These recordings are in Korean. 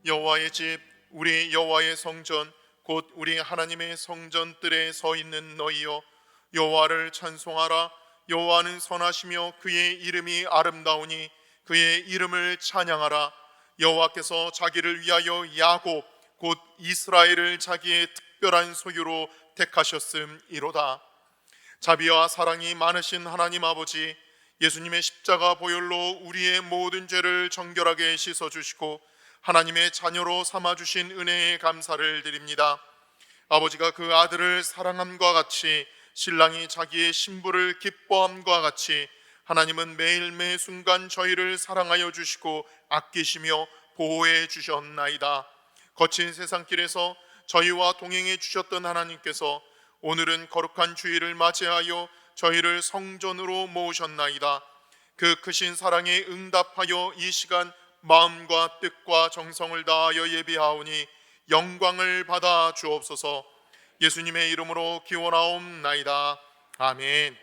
여호와의 집, 우리 여호와의 성전, 곧 우리 하나님의 성전들에 서 있는 너희여, 여호와를 찬송하라. 여호와는 선하시며 그의 이름이 아름다우니 그의 이름을 찬양하라. 여호와께서 자기를 위하여 야곱, 곧 이스라엘을 자기의 특별한 소유로 택하셨음이로다. 자비와 사랑이 많으신 하나님 아버지, 예수님의 십자가 보혈로 우리의 모든 죄를 정결하게 씻어주시고 하나님의 자녀로 삼아주신 은혜에 감사를 드립니다. 아버지가 그 아들을 사랑함과 같이 신랑이 자기의 신부를 기뻐함과 같이 하나님은 매일 매 순간 저희를 사랑하여 주시고 아끼시며 보호해 주셨나이다. 거친 세상길에서 저희와 동행해 주셨던 하나님께서 오늘은 거룩한 주일을 맞이하여 저희를 성전으로 모으셨나이다. 그 크신 사랑에 응답하여 이 시간 마음과 뜻과 정성을 다하여 예배하오니 영광을 받아 주옵소서. 예수님의 이름으로 기원하옵나이다. 아멘.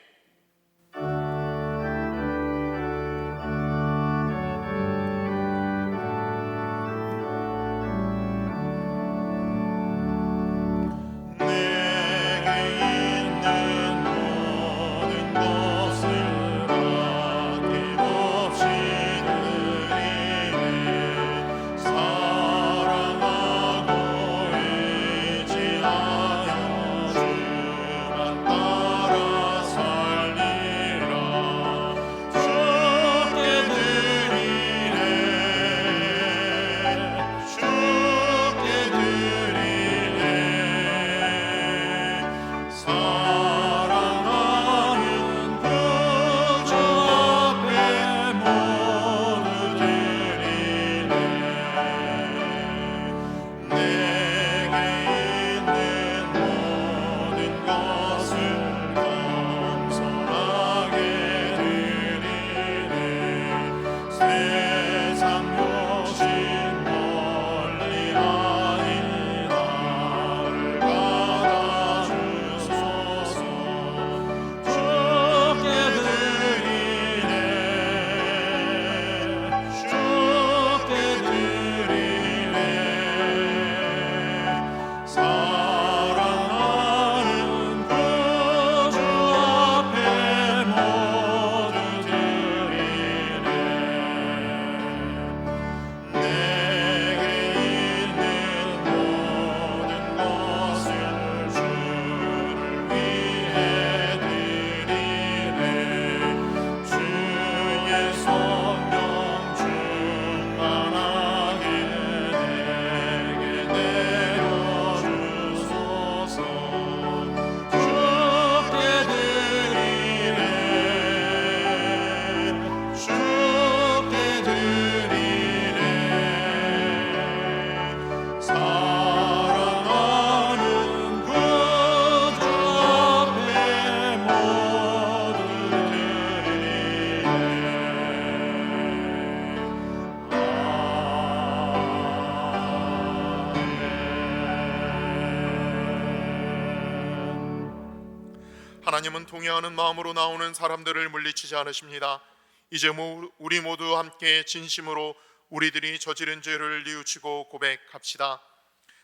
하나님은 통회하는 마음으로 나오는 사람들을 물리치지 않으십니다. 이제 우리 모두 함께 진심으로 우리들이 저지른 죄를 뉘우치고 고백합시다.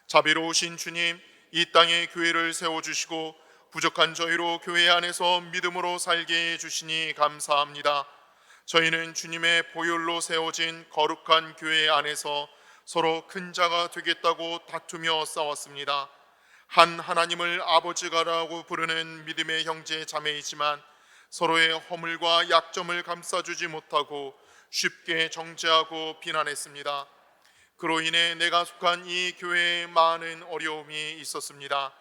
자비로우신 주님, 이 땅에 교회를 세워주시고 부족한 저희로 교회 안에서 믿음으로 살게 해주시니 감사합니다. 저희는 주님의 보혈로 세워진 거룩한 교회 안에서 서로 큰 자가 되겠다고 다투며 싸웠습니다. 한 하나님을 아버지가라고 부르는 믿음의 형제 자매이지만 서로의 허물과 약점을 감싸주지 못하고 쉽게 정죄하고 비난했습니다. 그로 인해 내가 속한 이 교회에 많은 어려움이 있었습니다.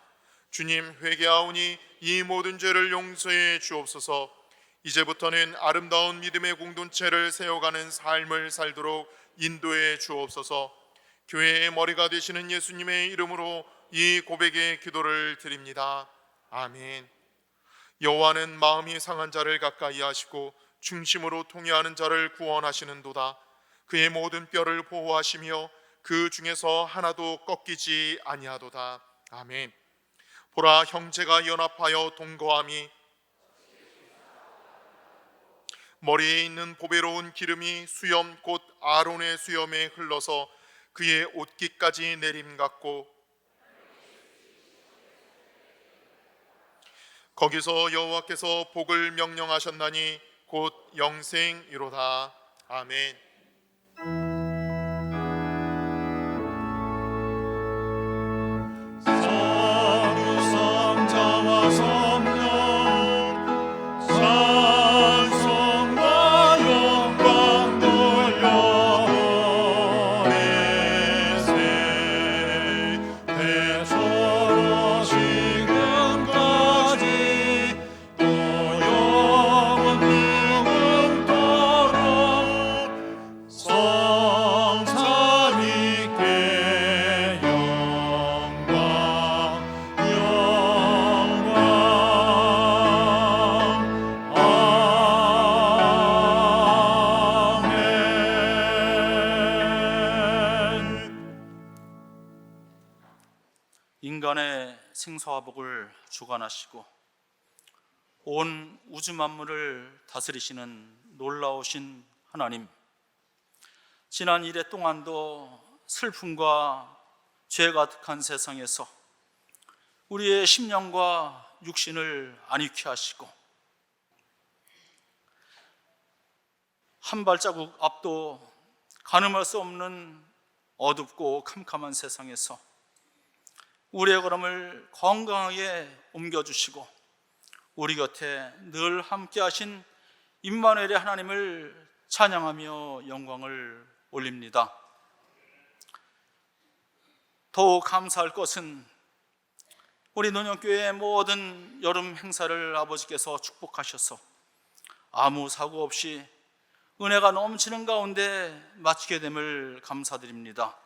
주님, 회개하오니 이 모든 죄를 용서해 주옵소서. 이제부터는 아름다운 믿음의 공동체를 세워가는 삶을 살도록 인도해 주옵소서. 교회의 머리가 되시는 예수님의 이름으로 이 고백의 기도를 드립니다. 아멘. 여호와는 마음이 상한 자를 가까이 하시고 중심으로 통회하는 자를 구원하시는도다. 그의 모든 뼈를 보호하시며 그 중에서 하나도 꺾이지 아니하도다. 아멘. 보라, 형제가 연합하여 동거함이 머리에 있는 보배로운 기름이 수염 곧 아론의 수염에 흘러서 그의 옷깃까지 내림 같고 거기서 여호와께서 복을 명령하셨나니 곧 영생이로다. 아멘. 성자와 성령 찬송과 영광 돌려오리세. 대처로 지금까지 또 영원 영원토록 성삼위께 영광 인간의 생사와 복을 주관하시고 온 우주 만물을 다스리시는 놀라우신 하나님, 지난 이래 동안도 슬픔과 죄 가득한 세상에서 우리의 심령과 육신을 안위케 하시고 한 발자국 앞도 가늠할 수 없는 어둡고 캄캄한 세상에서 우리의 걸음을 건강하게 옮겨주시고 우리 곁에 늘 함께 하신 임마누엘의 하나님을 찬양하며 영광을 올립니다. 더욱 감사할 것은 우리 논현교회의 모든 여름 행사를 아버지께서 축복하셔서 아무 사고 없이 은혜가 넘치는 가운데 마치게 됨을 감사드립니다.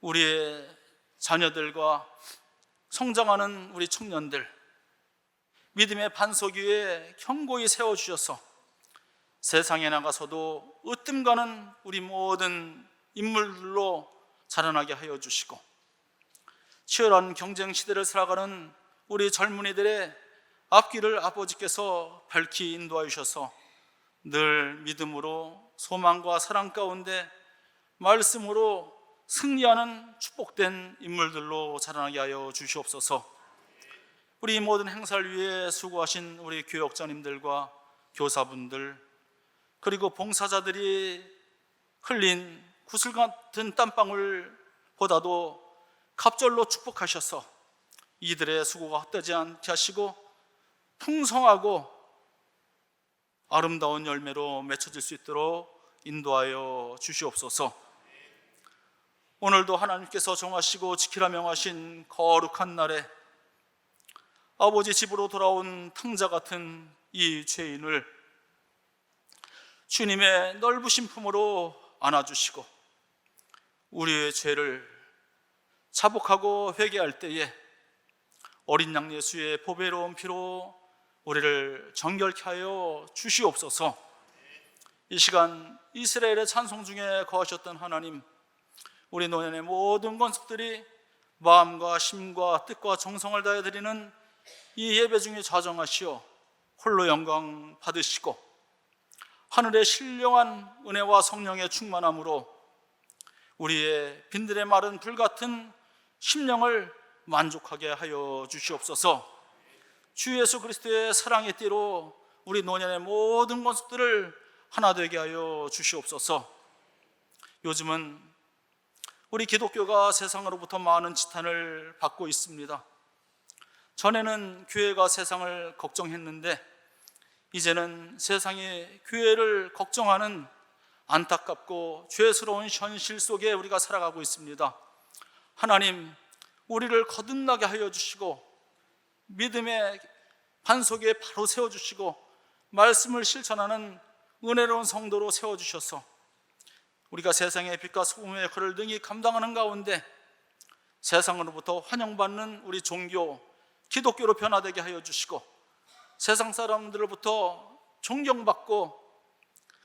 우리의 자녀들과 성장하는 우리 청년들, 믿음의 반석 위에 견고히 세워주셔서 세상에 나가서도 으뜸가는 우리 모든 인물들로 자라나게 하여 주시고 치열한 경쟁 시대를 살아가는 우리 젊은이들의 앞길을 아버지께서 밝히 인도하여 주셔서 늘 믿음으로 소망과 사랑 가운데 말씀으로 승리하는 축복된 인물들로 자라나게 하여 주시옵소서. 우리 모든 행사를 위해 수고하신 우리 교역자님들과 교사분들, 그리고 봉사자들이 흘린 구슬 같은 땀방울보다도 갑절로 축복하셔서 이들의 수고가 헛되지 않게 하시고 풍성하고 아름다운 열매로 맺혀질 수 있도록 인도하여 주시옵소서. 오늘도 하나님께서 정하시고 지키라 명하신 거룩한 날에 아버지 집으로 돌아온 탕자 같은 이 죄인을 주님의 넓으신 품으로 안아주시고 우리의 죄를 자복하고 회개할 때에 어린 양 예수의 보배로운 피로 우리를 정결케 하여 주시옵소서. 이 시간 이스라엘의 찬송 중에 거하셨던 하나님, 우리 노년의 모든 권속들이 마음과 심과 뜻과 정성을 다해 드리는 이 예배 중에 좌정하시어 홀로 영광 받으시고 하늘의 신령한 은혜와 성령의 충만함으로 우리의 빈들의 마른 불같은 심령을 만족하게 하여 주시옵소서. 주 예수 그리스도의 사랑의 띠로 우리 노년의 모든 권속들을 하나 되게 하여 주시옵소서. 요즘은 우리 기독교가 세상으로부터 많은 지탄을 받고 있습니다. 전에는 교회가 세상을 걱정했는데 이제는 세상이 교회를 걱정하는 안타깝고 죄스러운 현실 속에 우리가 살아가고 있습니다. 하나님, 우리를 거듭나게 하여 주시고 믿음의 반석에 바로 세워주시고 말씀을 실천하는 은혜로운 성도로 세워주셔서 우리가 세상의 빛과 소금의 그를 능히 감당하는 가운데 세상으로부터 환영받는 우리 종교, 기독교로 변화되게 하여 주시고 세상 사람들로부터 존경받고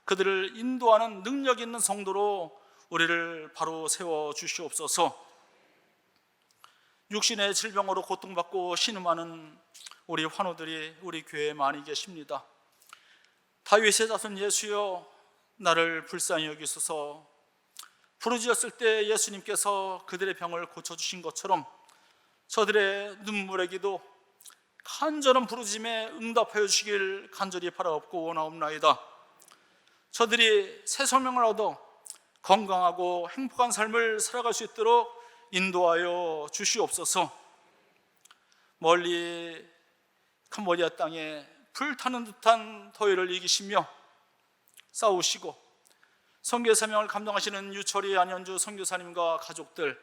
그들을 인도하는 능력 있는 성도로 우리를 바로 세워 주시옵소서. 육신의 질병으로 고통받고 신음하는 우리 환우들이 우리 교회에 많이 계십니다. 다윗의 자손 예수여, 나를 불쌍히 여기소서. 부르짖었을 때 예수님께서 그들의 병을 고쳐주신 것처럼 저들의 눈물의 기도, 간절한 부르짖음에 응답하여 주시길 간절히 바라옵고 원하옵나이다. 저들이 새 생명을 얻어 건강하고 행복한 삶을 살아갈 수 있도록 인도하여 주시옵소서. 멀리 캄보디아 땅에 불타는 듯한 더위를 이기시며 싸우시고 선교 사명을 감당하시는 유철이 안현주 선교사님과 가족들,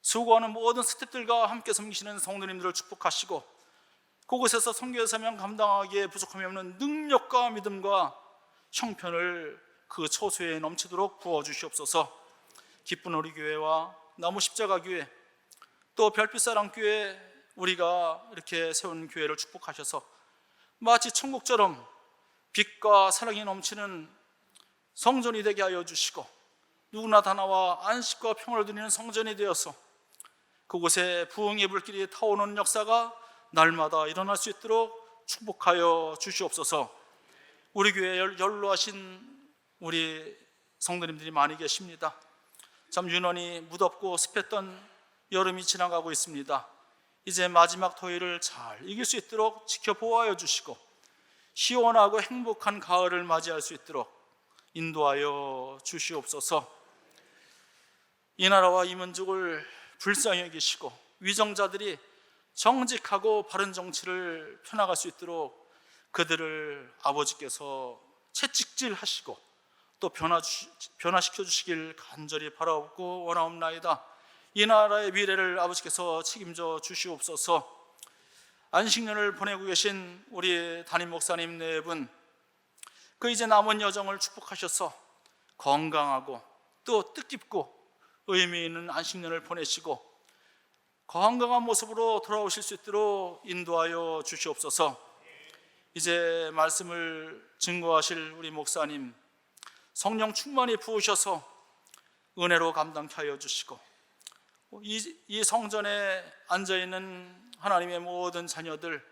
수고하는 모든 스태프들과 함께 섬기시는 성도님들을 축복하시고 그곳에서 선교 사명 감당하기에 부족함이 없는 능력과 믿음과 형편을 그 처소에 넘치도록 부어주시옵소서. 기쁜 우리 교회와 나무 십자가 교회, 또 별빛사랑 교회, 우리가 이렇게 세운 교회를 축복하셔서 마치 천국처럼 빛과 사랑이 넘치는 성전이 되게 하여 주시고 누구나 다 나와 안식과 평화를 누리는 성전이 되어서 그곳에 부흥의 불길이 타오르는 역사가 날마다 일어날 수 있도록 축복하여 주시옵소서. 우리 교회에 연로하신 우리 성도님들이 많이 계십니다. 참 유난히 무덥고 습했던 여름이 지나가고 있습니다. 이제 마지막 더위를 잘 이길 수 있도록 지켜보아여 주시고 시원하고 행복한 가을을 맞이할 수 있도록 인도하여 주시옵소서. 이 나라와 이 민족을 불쌍히 여기시고 위정자들이 정직하고 바른 정치를 펴나갈 수 있도록 그들을 아버지께서 채찍질하시고 또 변화시켜 주시길 간절히 바라옵고 원하옵나이다. 이 나라의 미래를 아버지께서 책임져 주시옵소서. 안식년을 보내고 계신 우리 담임 목사님 네 분, 그 이제 남은 여정을 축복하셔서 건강하고 또 뜻깊고 의미 있는 안식년을 보내시고 건강한 모습으로 돌아오실 수 있도록 인도하여 주시옵소서. 이제 말씀을 증거하실 우리 목사님, 성령 충만히 부으셔서 은혜로 감당케 하여 주시고 이 성전에 앉아있는 하나님의 모든 자녀들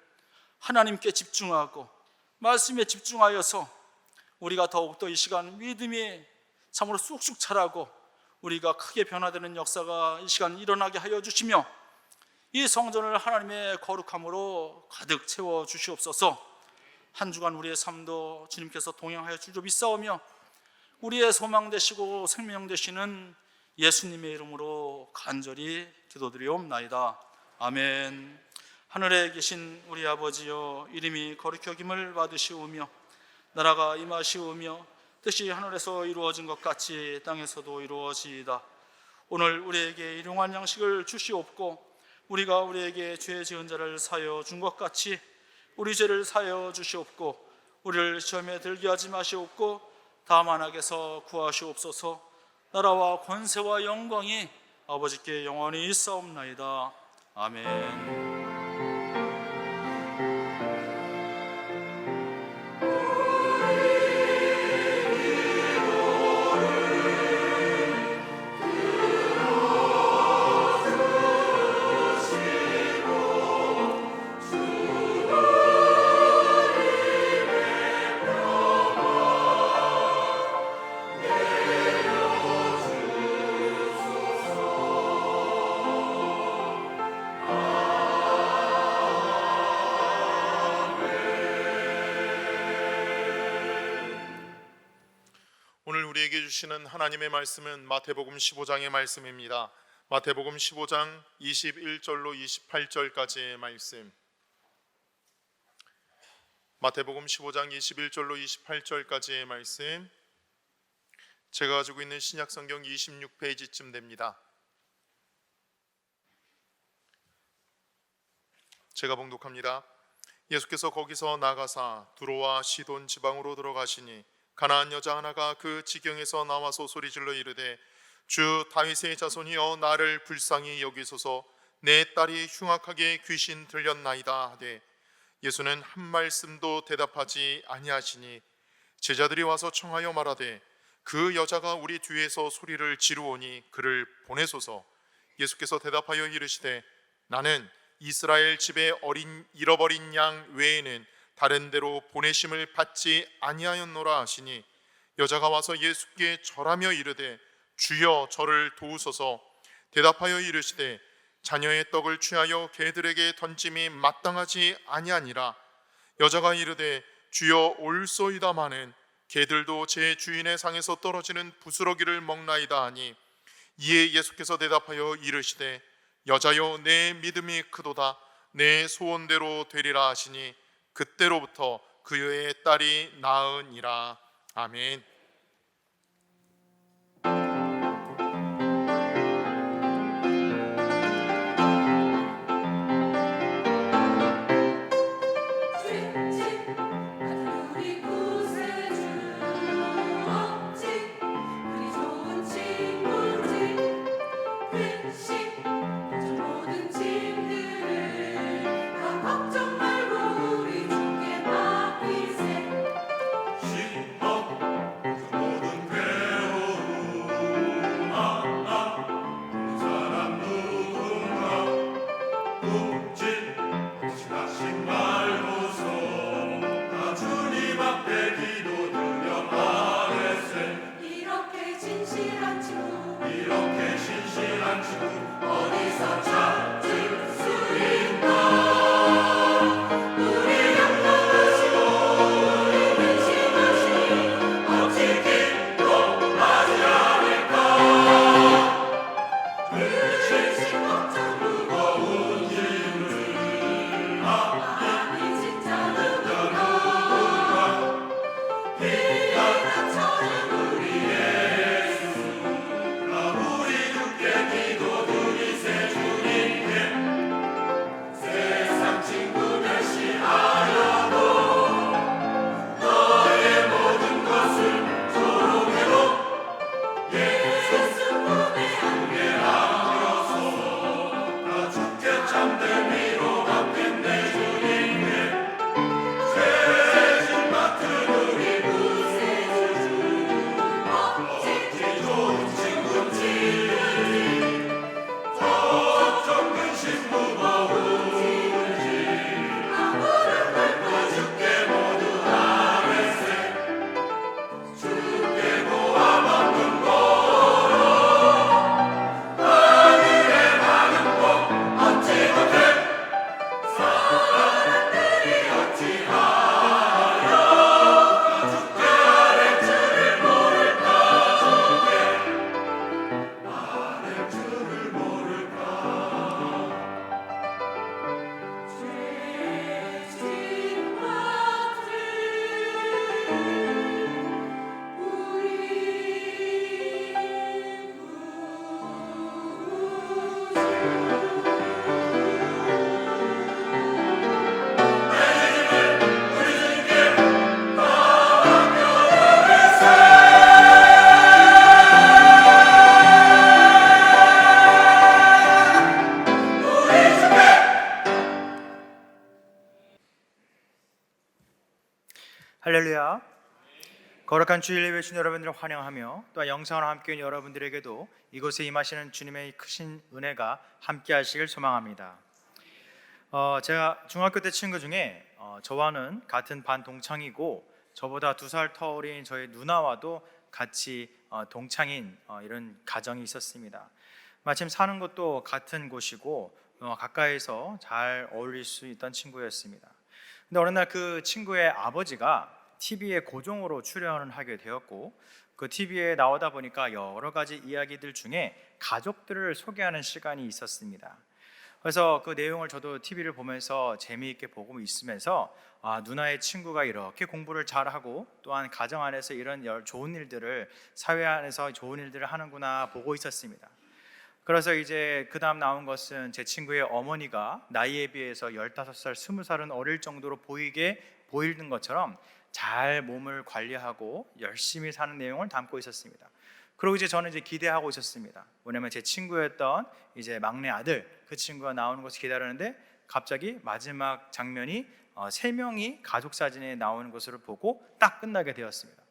하나님께 집중하고 말씀에 집중하여서 우리가 더욱더 이 시간 믿음이 참으로 쑥쑥 자라고 우리가 크게 변화되는 역사가 이 시간 일어나게 하여 주시며 이 성전을 하나님의 거룩함으로 가득 채워 주시옵소서. 한 주간 우리의 삶도 주님께서 동행하여 주려 믿사오며 우리의 소망 되시고 생명 되시는 예수님의 이름으로 간절히 기도드리옵나이다. 아멘. 하늘에 계신 우리 아버지여, 이름이 거룩히 여김을 받으시오며 나라가 임하시오며 뜻이 하늘에서 이루어진 것 같이 땅에서도 이루어지이다. 오늘 우리에게 일용할 양식을 주시옵고 우리가 우리에게 죄 지은 자를 사하여 준 것 같이 우리 죄를 사하여 주시옵고 우리를 시험에 들게 하지 마시옵고 다만 악에서 구하시옵소서. 나라와 권세와 영광이 아버지께 영원히 있사옵나이다. 아멘. 오늘 우리에게 주시는 하나님의 말씀은 마태복음 15장의 말씀입니다. 마태복음 15장 21절로 28절까지의 말씀. 마태복음 15장 21절로 28절까지의 말씀. 제가 가지고 있는 신약성경 26페이지쯤 됩니다. 제가 봉독합니다. 예수께서 거기서 나가사 두로와 시돈 지방으로 들어가시니 가나안 여자 하나가 그 지경에서 나와서 소리질러 이르되 주 다윗의 자손이여 나를 불쌍히 여기소서 내 딸이 흉악하게 귀신 들렸나이다 하되 예수는 한 말씀도 대답하지 아니하시니 제자들이 와서 청하여 말하되 그 여자가 우리 뒤에서 소리를 지르오니 그를 보내소서. 예수께서 대답하여 이르시되 나는 이스라엘 집에 잃어버린 양 외에는 다른 데로 보내심을 받지 아니하였노라 하시니 여자가 와서 예수께 절하며 이르되 주여 저를 도우소서. 대답하여 이르시되 자녀의 떡을 취하여 개들에게 던짐이 마땅하지 아니하니라. 여자가 이르되 주여 올소이다마는 개들도 제 주인의 상에서 떨어지는 부스러기를 먹나이다 하니, 이에 예수께서 대답하여 이르시되 여자여 내 믿음이 크도다. 내 소원대로 되리라 하시니 그때로부터 그의 딸이 나으니라. 아멘. 우리 구세주 없지 그리 좋은 친구지 근심 저 모든 짐들을 다 걱정 말고 우리 주께 맡기세 시험 그 모든 괴로움 그 사람 누군가 묵지 지나신 말고서 다 주님 앞에 기도드려 아뢰세. 이렇게 진실한 친구 이렇게 신실한 친구 어디서 찾을 수 있나 우리 양보하시고 우리 근심하시니 어찌 기도하지 않을까 그 근심 걱정 무거운 짐을 아니 진짜 누구나 비난처럼 우리 우리 주께 기도드리세. 주님께 세상 친구 멸시하여도 너의 모든 것을 조롱해도 예수 품에 안겨서 다 주께 참된 위로 받겠네. 주님께 세진 맡은 우리 구세주 어찌 좋은 친구지. 걱정 근심 무거운지 아무런 걸 주께 모두 아뢰세. 주께 모아 먹는 거로 하늘의 많은 복 얻지 못해 사람들이 어찌하여 주께 아뢰 줄을 모를까. 주께 아뢰 줄을 모를까. 죄진 것들 할렐루야. 거룩한 주일 예배 신 여러분들을 환영하며 또 영상으로 함께 온 여러분들에게도 이곳에 임하시는 주님의 크신 은혜가 함께 하시길 소망합니다. 제가 중학교 때 친구 중에 저와는 같은 반 동창이고 저보다 2살 터울인 저희 누나와도 같이 동창인 이런 가정이 있었습니다. 마침 사는 곳도 같은 곳이고 가까이서 잘 어울릴 수 있던 친구였습니다. 근데 어느 날 그 친구의 아버지가 TV에 고정으로 출연을 하게 되었고 그 TV에 나오다 보니까 여러 가지 이야기들 중에 가족들을 소개하는 시간이 있었습니다. 그래서 그 내용을 저도 TV를 보면서 재미있게 보고 있으면서 누나의 친구가 이렇게 공부를 잘하고 또한 가정 안에서 이런 좋은 일들을 사회 안에서 좋은 일들을 하는구나 보고 있었습니다. 그래서 이제 그 다음 나온 것은 제 친구의 어머니가 나이에 비해서 15살, 20살은 어릴 정도로 보이는 것처럼 잘 몸을 관리하고 열심히 사는 내용을 담고 있었습니다. 그리고 이제 저는 기대하고 있었습니다. 왜냐면 제 친구였던 이제 막내 아들 그 친구가 나오는 것을 기다렸는데 갑자기 마지막 장면이 3명이 가족 사진에 나오는 것을 보고 딱 끝나게 되었습니다.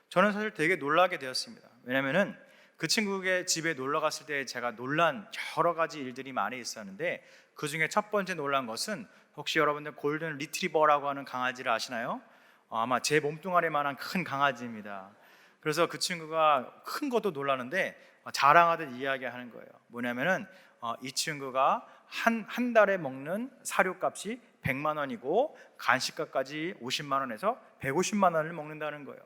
저는 사실 되게 놀라게 되었습니다. 왜냐면은 그 친구의 집에 놀러 갔을 때 제가 놀란 여러 가지 일들이 많이 있었는데 그 중에 첫 번째 놀란 것은 혹시 여러분들 골든 리트리버라고 하는 강아지를 아시나요? 아마 제 몸뚱아리만한 큰 강아지입니다. 그래서 그 친구가 큰 것도 놀라는데 자랑하듯 이야기하는 거예요. 뭐냐면은 이 친구가 한 달에 먹는 사료값이 100만 원이고 간식값까지 50만 원에서 150만 원을 먹는다는 거예요.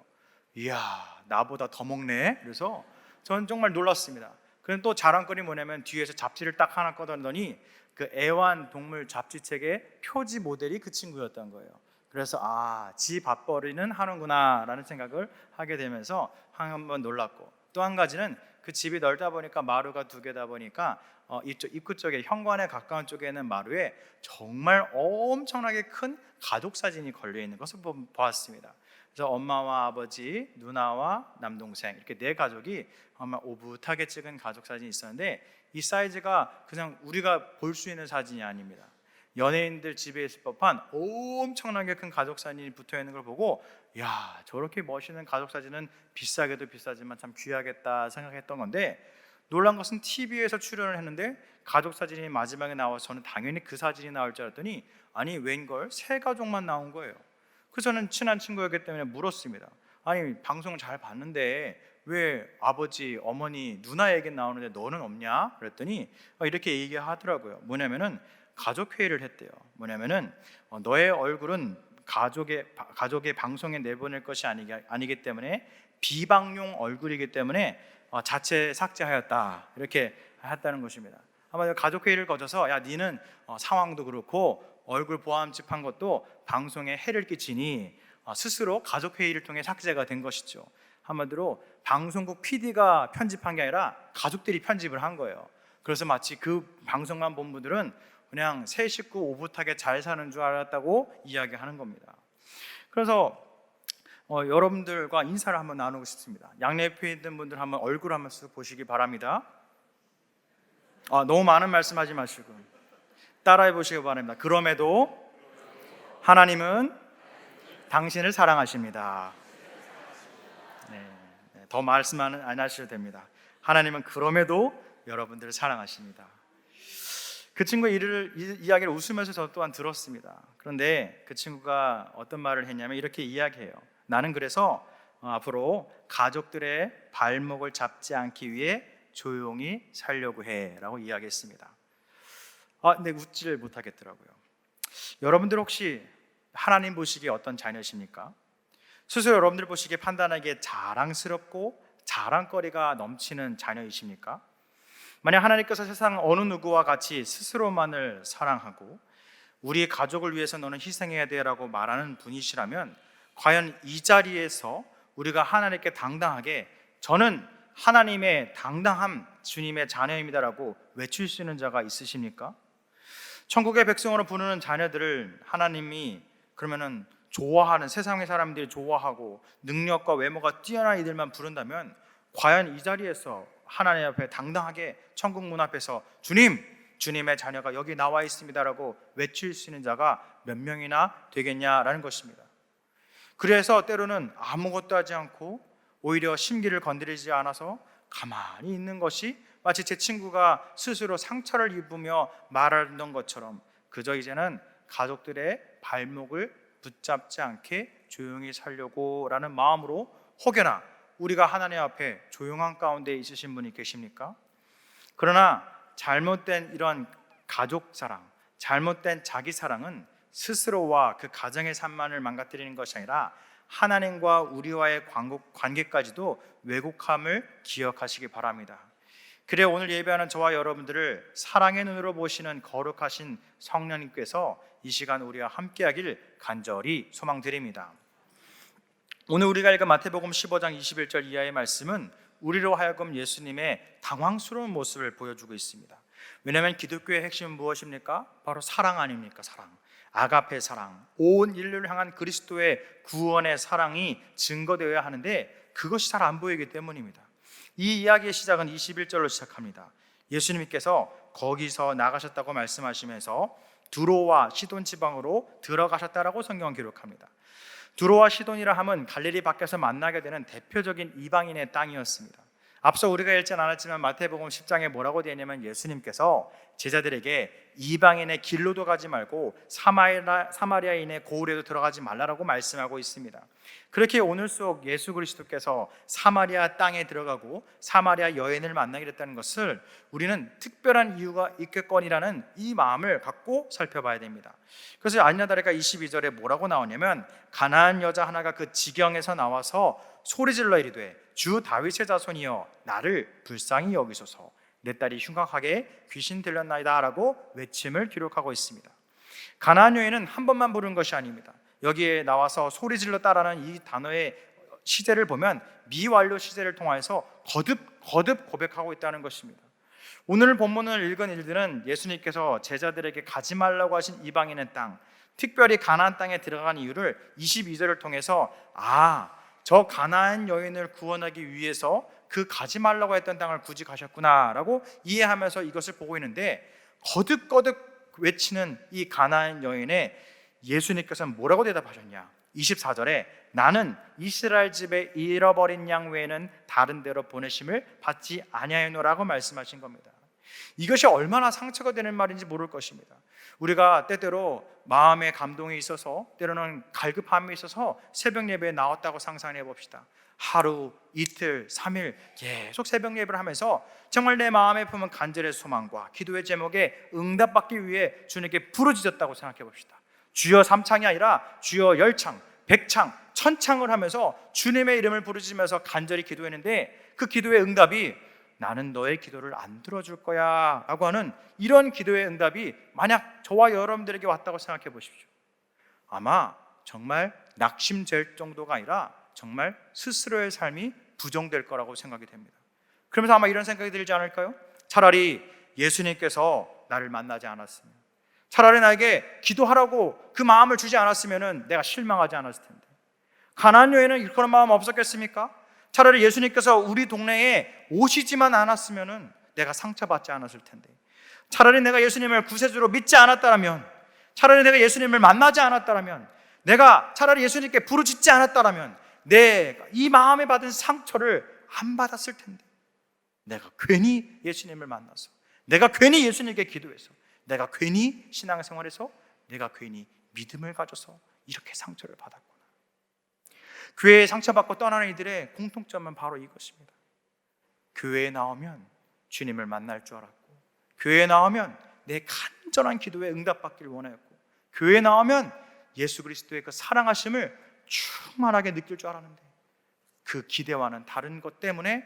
이야, 나보다 더 먹네. 그래서 저는 정말 놀랐습니다. 그럼 또 자랑거리 뭐냐면 뒤에서 잡지를 딱 하나 꺼내더니 그 애완동물 잡지책의 표지 모델이 그 친구였던 거예요. 그래서 지 밥벌이는 하는구나 라는 생각을 하게 되면서 한번 놀랐고, 또 한 가지는 그 집이 넓다 보니까 마루가 2개다 보니까 이쪽 입구 쪽에 현관에 가까운 쪽에 있는 마루에 정말 엄청나게 큰 가족 사진이 걸려 있는 것을 보았습니다. 그래서 엄마와 아버지, 누나와 남동생 이렇게 4가족이 아마 오붓하게 찍은 가족 사진이 있었는데, 이 사이즈가 그냥 우리가 볼 수 있는 사진이 아닙니다. 연예인들 집에 있을 법한 엄청나게 큰 가족 사진이 붙어 있는 걸 보고, 야, 저렇게 멋있는 가족 사진은 비싸게도 비싸지만 참 귀하겠다 생각했던 건데, 놀란 것은 TV에서 출연을 했는데 가족 사진이 마지막에 나와서 저는 당연히 그 사진이 나올 줄 알았더니 아니 웬걸 3가족만 나온 거예요. 그래서 저는 친한 친구였기 때문에 물었습니다. 아니 방송 잘 봤는데 왜 아버지, 어머니, 누나 얘기 나오는데 너는 없냐? 그랬더니 이렇게 얘기하더라고요. 뭐냐면은 가족 회의를 했대요. 뭐냐면은 너의 얼굴은 가족의 방송에 내보낼 것이 아니기 때문에 비방용 얼굴이기 때문에 자체 삭제하였다, 이렇게 했다는 것입니다. 아마 가족 회의를 거쳐서 야 니는 상황도 그렇고 얼굴 보암집한 것도 방송에 해를 끼치니 스스로 가족 회의를 통해 삭제가 된 것이죠. 한마디로 방송국 PD가 편집한 게 아니라 가족들이 편집을 한 거예요. 그래서 마치 그 방송만 본 분들은 그냥 새 식구 오붓하게 잘 사는 줄 알았다고 이야기하는 겁니다. 그래서 여러분들과 인사를 한번 나누고 싶습니다. 양옆에 있는 분들 한번 얼굴 한번 쓱 보시기 바랍니다. 너무 많은 말씀하지 마시고 따라해 보시기 바랍니다. 그럼에도 하나님은 당신을 사랑하십니다. 네, 더 말씀 안 하셔도 됩니다. 하나님은 그럼에도 여러분들을 사랑하십니다. 그 친구의 이야기를 웃으면서 저 또한 들었습니다. 그런데 그 친구가 어떤 말을 했냐면 이렇게 이야기해요. 나는 그래서 앞으로 가족들의 발목을 잡지 않기 위해 조용히 살려고 해 라고 이야기했습니다. 근데 웃지를 못하겠더라고요. 여러분들 혹시 하나님 보시기에 어떤 자녀십니까? 스스로 여러분들 보시기에 판단하기에 자랑스럽고 자랑거리가 넘치는 자녀이십니까? 만약 하나님께서 세상 어느 누구와 같이 스스로만을 사랑하고 우리 가족을 위해서 너는 희생해야 돼 라고 말하는 분이시라면 과연 이 자리에서 우리가 하나님께 당당하게 저는 하나님의 당당한 주님의 자녀입니다라고 외칠 수 있는 자가 있으십니까? 천국의 백성으로 부르는 자녀들을 하나님이 그러면은 좋아하는, 세상의 사람들이 좋아하고 능력과 외모가 뛰어난 이들만 부른다면 과연 이 자리에서 하나님 앞에 당당하게 천국 문 앞에서 주님의 자녀가 여기 나와 있습니다라고 외칠 수 있는 자가 몇 명이나 되겠냐라는 것입니다. 그래서 때로는 아무것도 하지 않고 오히려 심기를 건드리지 않아서 가만히 있는 것이 마치 제 친구가 스스로 상처를 입으며 말하던 것처럼 그저 이제는 가족들의 발목을 붙잡지 않게 조용히 살려고 라는 마음으로, 혹여나 우리가 하나님 앞에 조용한 가운데 있으신 분이 계십니까? 그러나 잘못된 이런 가족 사랑, 잘못된 자기 사랑은 스스로와 그 가정의 삶만을 망가뜨리는 것이 아니라 하나님과 우리와의 관계까지도 왜곡함을 기억하시기 바랍니다. 그래 오늘 예배하는 저와 여러분들을 사랑의 눈으로 보시는 거룩하신 성령님께서 이 시간 우리와 함께하길 간절히 소망드립니다. 오늘 우리가 읽은 마태복음 15장 21절 이하의 말씀은 우리로 하여금 예수님의 당황스러운 모습을 보여주고 있습니다. 왜냐하면 기독교의 핵심은 무엇입니까? 바로 사랑 아닙니까? 사랑, 아가페 사랑, 온 인류를 향한 그리스도의 구원의 사랑이 증거되어야 하는데 그것이 잘 안 보이기 때문입니다. 이 이야기의 시작은 21절로 시작합니다. 예수님께서 거기서 나가셨다고 말씀하시면서 두로와 시돈 지방으로 들어가셨다라고 성경은 기록합니다. 두로와 시돈이라 함은 갈릴리 밖에서 만나게 되는 대표적인 이방인의 땅이었습니다. 앞서 우리가 읽진 않았지만 마태복음 10장에 뭐라고 되어 있냐면 예수님께서 제자들에게 이방인의 길로도 가지 말고 사마리아인의 고을에도 들어가지 말라라고 말씀하고 있습니다. 그렇게 오늘 속 예수 그리스도께서 사마리아 땅에 들어가고 사마리아 여인을 만나게 됐다는 것을 우리는 특별한 이유가 있겠거니라는 이 마음을 갖고 살펴봐야 됩니다. 그래서 아니나 다를까 22절에 뭐라고 나오냐면 가나안 여자 하나가 그 지경에서 나와서 소리질러 이르되 주 다윗의 자손이여 나를 불쌍히 여기소서 내 딸이 흉악하게 귀신 들렸나이다 라고 외침을 기록하고 있습니다. 가나안 여인은 한 번만 부른 것이 아닙니다. 여기에 나와서 소리질러 따라는 이 단어의 시제를 보면 미완료 시제를 통해서 거듭 고백하고 있다는 것입니다. 오늘 본문을 읽은 일들은 예수님께서 제자들에게 가지 말라고 하신 이방인의 땅, 특별히 가나안 땅에 들어간 이유를 22절을 통해서 저 가나안 여인을 구원하기 위해서 그 가지 말라고 했던 땅을 굳이 가셨구나라고 이해하면서 이것을 보고 있는데, 거듭 외치는 이 가나안 여인에 예수님께서는 뭐라고 대답하셨냐? 24절에 나는 이스라엘 집에 잃어버린 양 외에는 다른 데로 보내심을 받지 아니하노라고 말씀하신 겁니다. 이것이 얼마나 상처가 되는 말인지 모를 것입니다. 우리가 때때로 마음의 감동이 있어서, 때로는 갈급함이 있어서 새벽 예배에 나왔다고 상상해 봅시다. 하루, 이틀, 3일 계속 새벽 예배를 하면서 정말 내 마음에 품은 간절의 소망과 기도의 제목에 응답받기 위해 주님께 부르짖었다고 생각해 봅시다. 주여 3창이 아니라 주여 10창, 100창, 1000창을 하면서 주님의 이름을 부르짖으면서 간절히 기도했는데 그 기도의 응답이 나는 너의 기도를 안 들어줄 거야 라고 하는 이런 기도의 응답이 만약 저와 여러분들에게 왔다고 생각해 보십시오. 아마 정말 낙심될 정도가 아니라 정말 스스로의 삶이 부정될 거라고 생각이 됩니다. 그러면서 아마 이런 생각이 들지 않을까요? 차라리 예수님께서 나를 만나지 않았으면, 차라리 나에게 기도하라고 그 마음을 주지 않았으면 내가 실망하지 않았을 텐데, 가나안 여인은 그런 마음 없었겠습니까? 차라리 예수님께서 우리 동네에 오시지만 않았으면 내가 상처받지 않았을 텐데, 차라리 내가 예수님을 구세주로 믿지 않았다면, 차라리 내가 예수님을 만나지 않았다면, 내가 차라리 예수님께 부르짖지 않았다면 내가 이 마음에 받은 상처를 안 받았을 텐데, 내가 괜히 예수님을 만나서, 내가 괜히 예수님께 기도해서, 내가 괜히 신앙생활에서, 내가 괜히 믿음을 가져서 이렇게 상처를 받았구나. 교회에 상처받고 떠나는 이들의 공통점은 바로 이것입니다. 교회에 나오면 주님을 만날 줄 알았고, 교회에 나오면 내 간절한 기도에 응답받기를 원했고, 교회에 나오면 예수 그리스도의 그 사랑하심을 충만하게 느낄 줄 알았는데, 그 기대와는 다른 것 때문에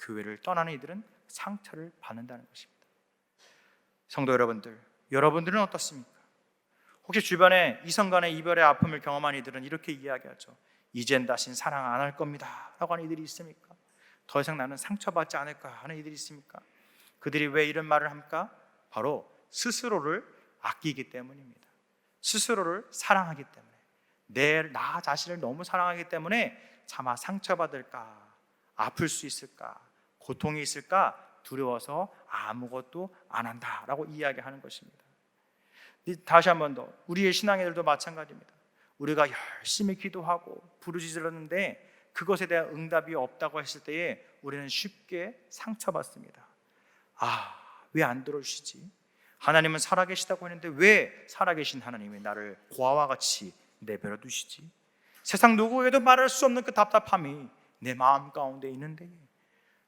교회를 떠나는 이들은 상처를 받는다는 것입니다. 성도 여러분들, 여러분들은 어떻습니까? 혹시 주변에 이성 간의 이별의 아픔을 경험한 이들은 이렇게 이야기하죠. 이젠 다신 사랑 안 할 겁니다 라고 하는 이들이 있습니까? 더 이상 나는 상처받지 않을까 하는 이들이 있습니까? 그들이 왜 이런 말을 합니까? 바로 스스로를 아끼기 때문입니다. 스스로를 사랑하기 때문에, 나 자신을 너무 사랑하기 때문에 차마 상처받을까, 아플 수 있을까, 고통이 있을까 두려워서 아무것도 안 한다라고 이야기하는 것입니다. 다시 한 번 더, 우리의 신앙인들도 마찬가지입니다. 우리가 열심히 기도하고 부르짖었는데 그것에 대한 응답이 없다고 했을 때에 우리는 쉽게 상처받습니다. 왜 안 들어주시지? 하나님은 살아계시다고 했는데 왜 살아계신 하나님이 나를 고아와 같이 내버려 두시지? 세상 누구에도 말할 수 없는 그 답답함이 내 마음 가운데 있는데,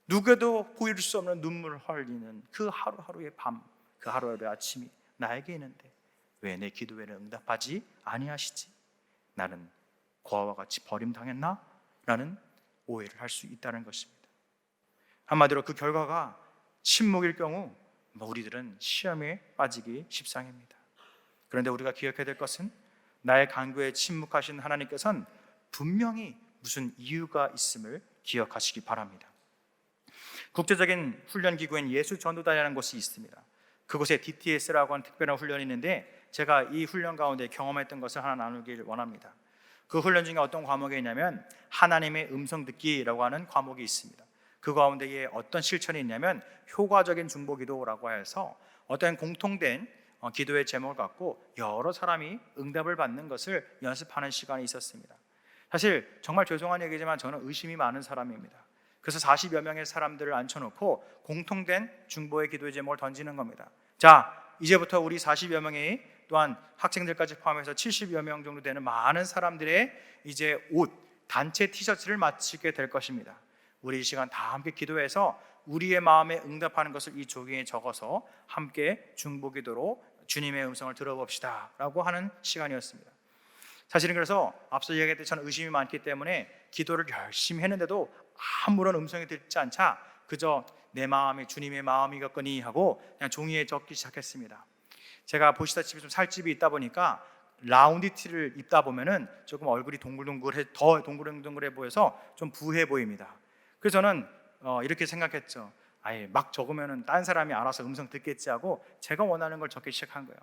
누구에도 보일 수 없는 눈물을 흘리는 그 하루하루의 밤, 그 하루하루의 아침이 나에게 있는데 왜 내 기도에는 응답하지 아니하시지? 나는 고아와 같이 버림당했나? 라는 오해를 할 수 있다는 것입니다. 한마디로 그 결과가 침묵일 경우 우리들은 시험에 빠지기 십상입니다. 그런데 우리가 기억해야 될 것은 나의 간구에 침묵하신 하나님께서는 분명히 무슨 이유가 있음을 기억하시기 바랍니다. 국제적인 훈련기구인 예수전도단이라는 곳이 있습니다. 그곳에 DTS라고 하는 특별한 훈련이 있는데 제가 이 훈련 가운데 경험했던 것을 하나 나누길 원합니다. 그 훈련 중에 어떤 과목이 있냐면 하나님의 음성 듣기라고 하는 과목이 있습니다. 그 가운데에 어떤 실천이 있냐면 효과적인 중보기도라고 해서 어떤 공통된 기도의 제목을 갖고 여러 사람이 응답을 받는 것을 연습하는 시간이 있었습니다. 사실 정말 죄송한 얘기지만 저는 의심이 많은 사람입니다. 그래서 40여 명의 사람들을 앉혀놓고 공통된 중보의 기도의 제목을 던지는 겁니다. 자, 이제부터 우리 40여 명이 또한 학생들까지 포함해서 70여 명 정도 되는 많은 사람들의 이제 옷, 단체 티셔츠를 마치게 될 것입니다. 우리 이 시간 다 함께 기도해서 우리의 마음에 응답하는 것을 이 종이에 적어서 함께 중보기도로 주님의 음성을 들어봅시다 라고 하는 시간이었습니다. 사실은 그래서 앞서 얘기했듯이 저는 의심이 많기 때문에 기도를 열심히 했는데도 아무런 음성이 듣지 않자 그저 내 마음이 주님의 마음이겠거니 하고 그냥 종이에 적기 시작했습니다. 제가 보시다시피 좀 살집이 있다 보니까 라운디티를 입다 보면은 조금 얼굴이 더 동글동글해 보여서 좀 부해 보입니다. 그래서 저는 이렇게 생각했죠. 아예 막 적으면은 딴 사람이 알아서 음성 듣겠지 하고 제가 원하는 걸 적기 시작한 거예요.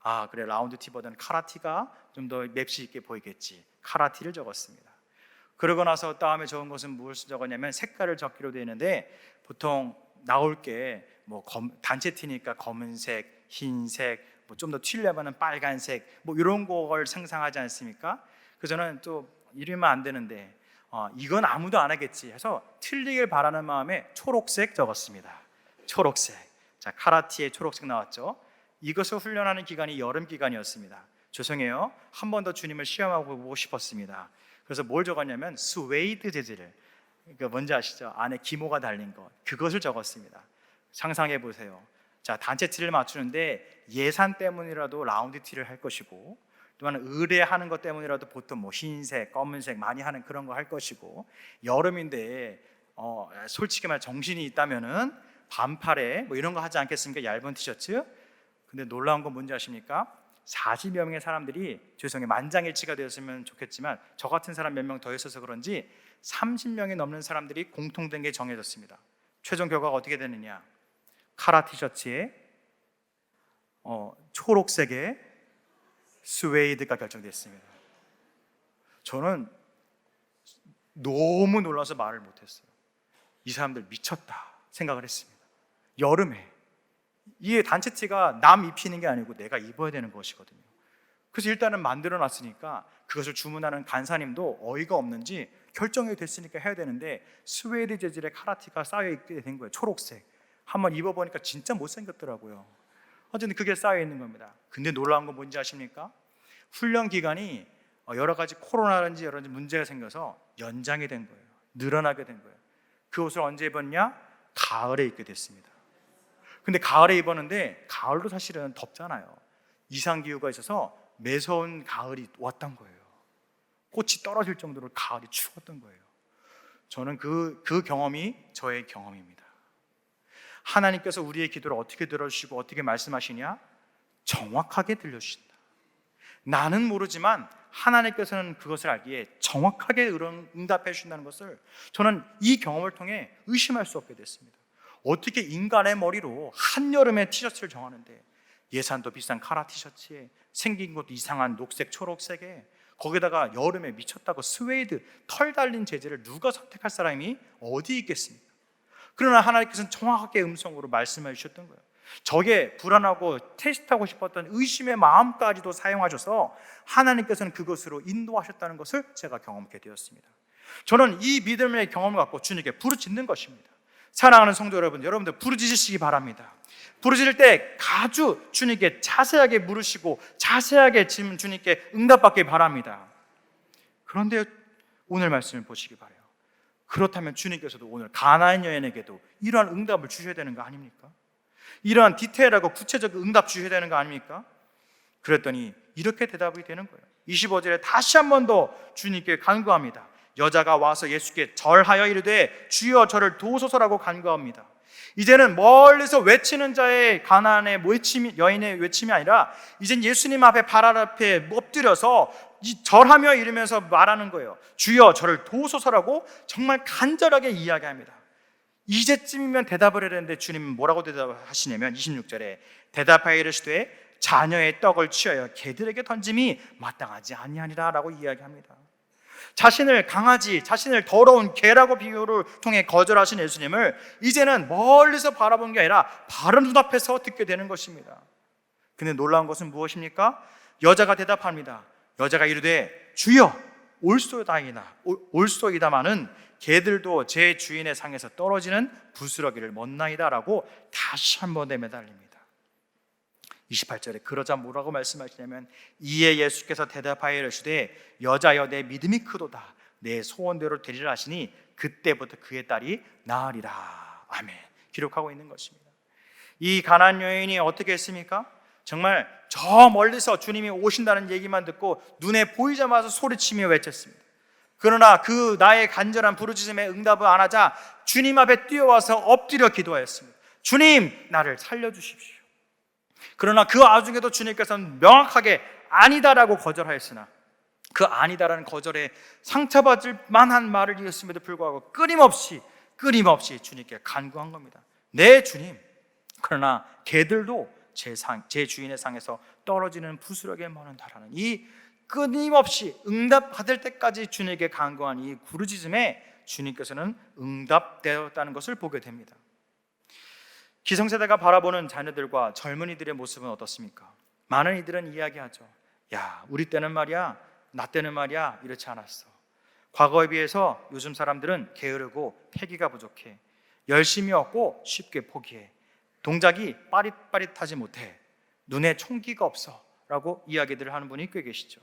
아, 그래, 라운드티보다는 카라티가 좀 더 맵시 있게 보이겠지. 카라티를 적었습니다. 그러고 나서 다음에 적은 것은 무엇을 적었냐면 색깔을 적기로 되어 있는데 보통 나올 게 뭐 단체 티니까 검은색, 흰색, 뭐 좀 더 튀려면은 빨간색, 뭐 이런 걸 상상하지 않습니까? 그래서 저는 또 이러면 안 되는데 이건 아무도 안 하겠지 해서 틀리길 바라는 마음에 초록색 적었습니다. 초록색. 자, 카라티에 초록색 나왔죠. 이것을 훈련하는 기간이 여름 기간이었습니다. 죄송해요. 한 번 더 주님을 시험하고 보고 싶었습니다. 그래서 뭘 적었냐면 스웨이드 재질을, 그러니까 뭔지 아시죠? 안에 기모가 달린 것, 그것을 적었습니다. 상상해 보세요. 자, 단체 티를 맞추는데 예산 때문이라도 라운드 티를 할 것이고, 또한 의뢰하는 것 때문이라도 보통 뭐 흰색, 검은색 많이 하는 그런 거 할 것이고, 여름인데 솔직히 말 정신이 있다면은 반팔에 뭐 이런 거 하지 않겠습니까? 얇은 티셔츠. 근데 놀라운 건 뭔지 아십니까? 40여 명의 사람들이, 죄송해요, 만장일치가 되었으면 좋겠지만 저 같은 사람 몇 명 더 있어서 그런지 30명이 넘는 사람들이 공통된 게 정해졌습니다. 최종 결과가 어떻게 되느냐? 카라 티셔츠에 초록색의 스웨이드가 결정됐습니다. 저는 너무 놀라서 말을 못했어요. 이 사람들 미쳤다 생각을 했습니다. 여름에 이게 단체 티가 남 입히는 게 아니고 내가 입어야 되는 것이거든요. 그래서 일단은 만들어 놨으니까 그것을 주문하는 간사님도 어이가 없는지 결정이 됐으니까 해야 되는데 스웨이드 재질의 카라티가 쌓여 있게 된 거예요. 초록색. 한번 입어보니까 진짜 못생겼더라고요. 어쨌든 그게 쌓여 있는 겁니다. 근데 놀라운 건 뭔지 아십니까? 훈련 기간이 여러 가지 코로나든지 여러 가지 문제가 생겨서 연장이 된 거예요. 늘어나게 된 거예요. 그 옷을 언제 입었냐? 가을에 입게 됐습니다. 근데 가을에 입었는데 가을도 사실은 덥잖아요. 이상기후가 있어서 매서운 가을이 왔던 거예요. 꽃이 떨어질 정도로 가을이 추웠던 거예요. 저는 그 경험이 저의 경험입니다. 하나님께서 우리의 기도를 어떻게 들어주시고 어떻게 말씀하시냐? 정확하게 들려주신다. 나는 모르지만 하나님께서는 그것을 알기에 정확하게 응답해 주신다는 것을 저는 이 경험을 통해 의심할 수 없게 됐습니다. 어떻게 인간의 머리로 한여름에 티셔츠를 정하는데 예산도 비싼 카라 티셔츠에 생긴 것도 이상한 녹색 초록색에 거기다가 여름에 미쳤다고 스웨이드 털 달린 재질을 누가 선택할 사람이 어디 있겠습니까? 그러나 하나님께서는 정확하게 음성으로 말씀해 주셨던 거예요. 저게 불안하고 테스트하고 싶었던 의심의 마음까지도 사용하셔서 하나님께서는 그것으로 인도하셨다는 것을 제가 경험하게 되었습니다. 저는 이 믿음의 경험을 갖고 주님께 부르짖는 것입니다. 사랑하는 성도 여러분, 여러분들 부르짖으시기 바랍니다. 부르짖을 때 아주 주님께 자세하게 물으시고 자세하게 주님께 응답받기 바랍니다. 그런데 오늘 말씀을 보시기 바라요. 그렇다면 주님께서도 오늘 가나안 여인에게도 이러한 응답을 주셔야 되는 거 아닙니까? 이러한 디테일하고 구체적 응답 주셔야 되는 거 아닙니까? 그랬더니 이렇게 대답이 되는 거예요. 25절에 다시 한 번 더 주님께 간구합니다. 여자가 와서 예수께 절하여 이르되 주여 저를 도우소서라고 간구합니다. 이제는 멀리서 외치는 자의 가나안의 여인의 외침이 아니라 이젠 예수님 앞에 발 앞에 엎드려서 절하며 이르면서 말하는 거예요. 주여 저를 도우소서라고 정말 간절하게 이야기합니다. 이제쯤이면 대답을 해야 되는데 주님은 뭐라고 대답하시냐면 26절에 대답하여 이르시되 자녀의 떡을 취하여 개들에게 던짐이 마땅하지 아니하니라 라고 이야기합니다. 자신을 강아지, 자신을 더러운 개라고 비유를 통해 거절하신 예수님을 이제는 멀리서 바라본 게 아니라 바로 눈앞에서 듣게 되는 것입니다. 근데 놀라운 것은 무엇입니까? 여자가 대답합니다. 여자가 이르되 주여 올소이다마는 개들도 제 주인의 상에서 떨어지는 부스러기를 먹나이다 라고 다시 한번 내매달립니다. 28절에 그러자 뭐라고 말씀하시냐면 이에 예수께서 대답하여 이르시되 여자여 내 믿음이 크도다 내 소원대로 되리라 하시니 그때부터 그의 딸이 나으리라. 아멘. 기록하고 있는 것입니다. 이 가나안 여인이 어떻게 했습니까? 정말 저 멀리서 주님이 오신다는 얘기만 듣고 눈에 보이자마자 소리치며 외쳤습니다. 그러나 그 나의 간절한 부르짖음에 응답을 안 하자 주님 앞에 뛰어와서 엎드려 기도하였습니다. 주님, 나를 살려주십시오. 그러나 그 와중에도 주님께서는 명확하게 아니다라고 거절하였으나 그 아니다라는 거절에 상처받을 만한 말을 이었음에도 불구하고 끊임없이 주님께 간구한 겁니다. 네 주님, 그러나 개들도 제 주인의 상에서 떨어지는 부스러기에 머는다라는 이 끊임없이 응답받을 때까지 주님께 간구한 이 부르짖음에 주님께서는 응답되었다는 것을 보게 됩니다. 기성세대가 바라보는 자녀들과 젊은이들의 모습은 어떻습니까? 많은 이들은 이야기하죠. 야, 우리 때는 말이야, 나 때는 말이야 이렇지 않았어. 과거에 비해서 요즘 사람들은 게으르고 패기가 부족해. 열심히 얻고 쉽게 포기해. 동작이 빠릿빠릿하지 못해. 눈에 총기가 없어 라고 이야기들을 하는 분이 꽤 계시죠.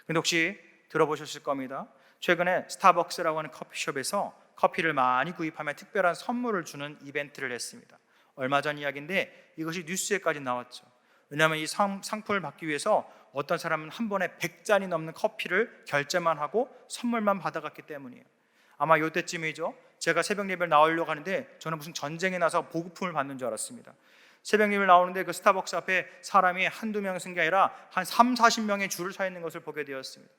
근데 혹시 들어보셨을 겁니다. 최근에 스타벅스라고 하는 커피숍에서 커피를 많이 구입하면 특별한 선물을 주는 이벤트를 했습니다. 얼마 전 이야기인데 이것이 뉴스에까지 나왔죠. 왜냐하면 이 상품을 받기 위해서 어떤 사람은 한 번에 100잔이 넘는 커피를 결제만 하고 선물만 받아갔기 때문이에요. 아마 이때쯤이죠. 제가 새벽 예배를 나오려고 하는데 저는 무슨 전쟁에 나서 보급품을 받는 줄 알았습니다. 새벽 예배를 나오는데 그 스타벅스 앞에 사람이 한두 명 쓴 게 아니라 한 3, 40명의 줄을 서 있는 것을 보게 되었습니다.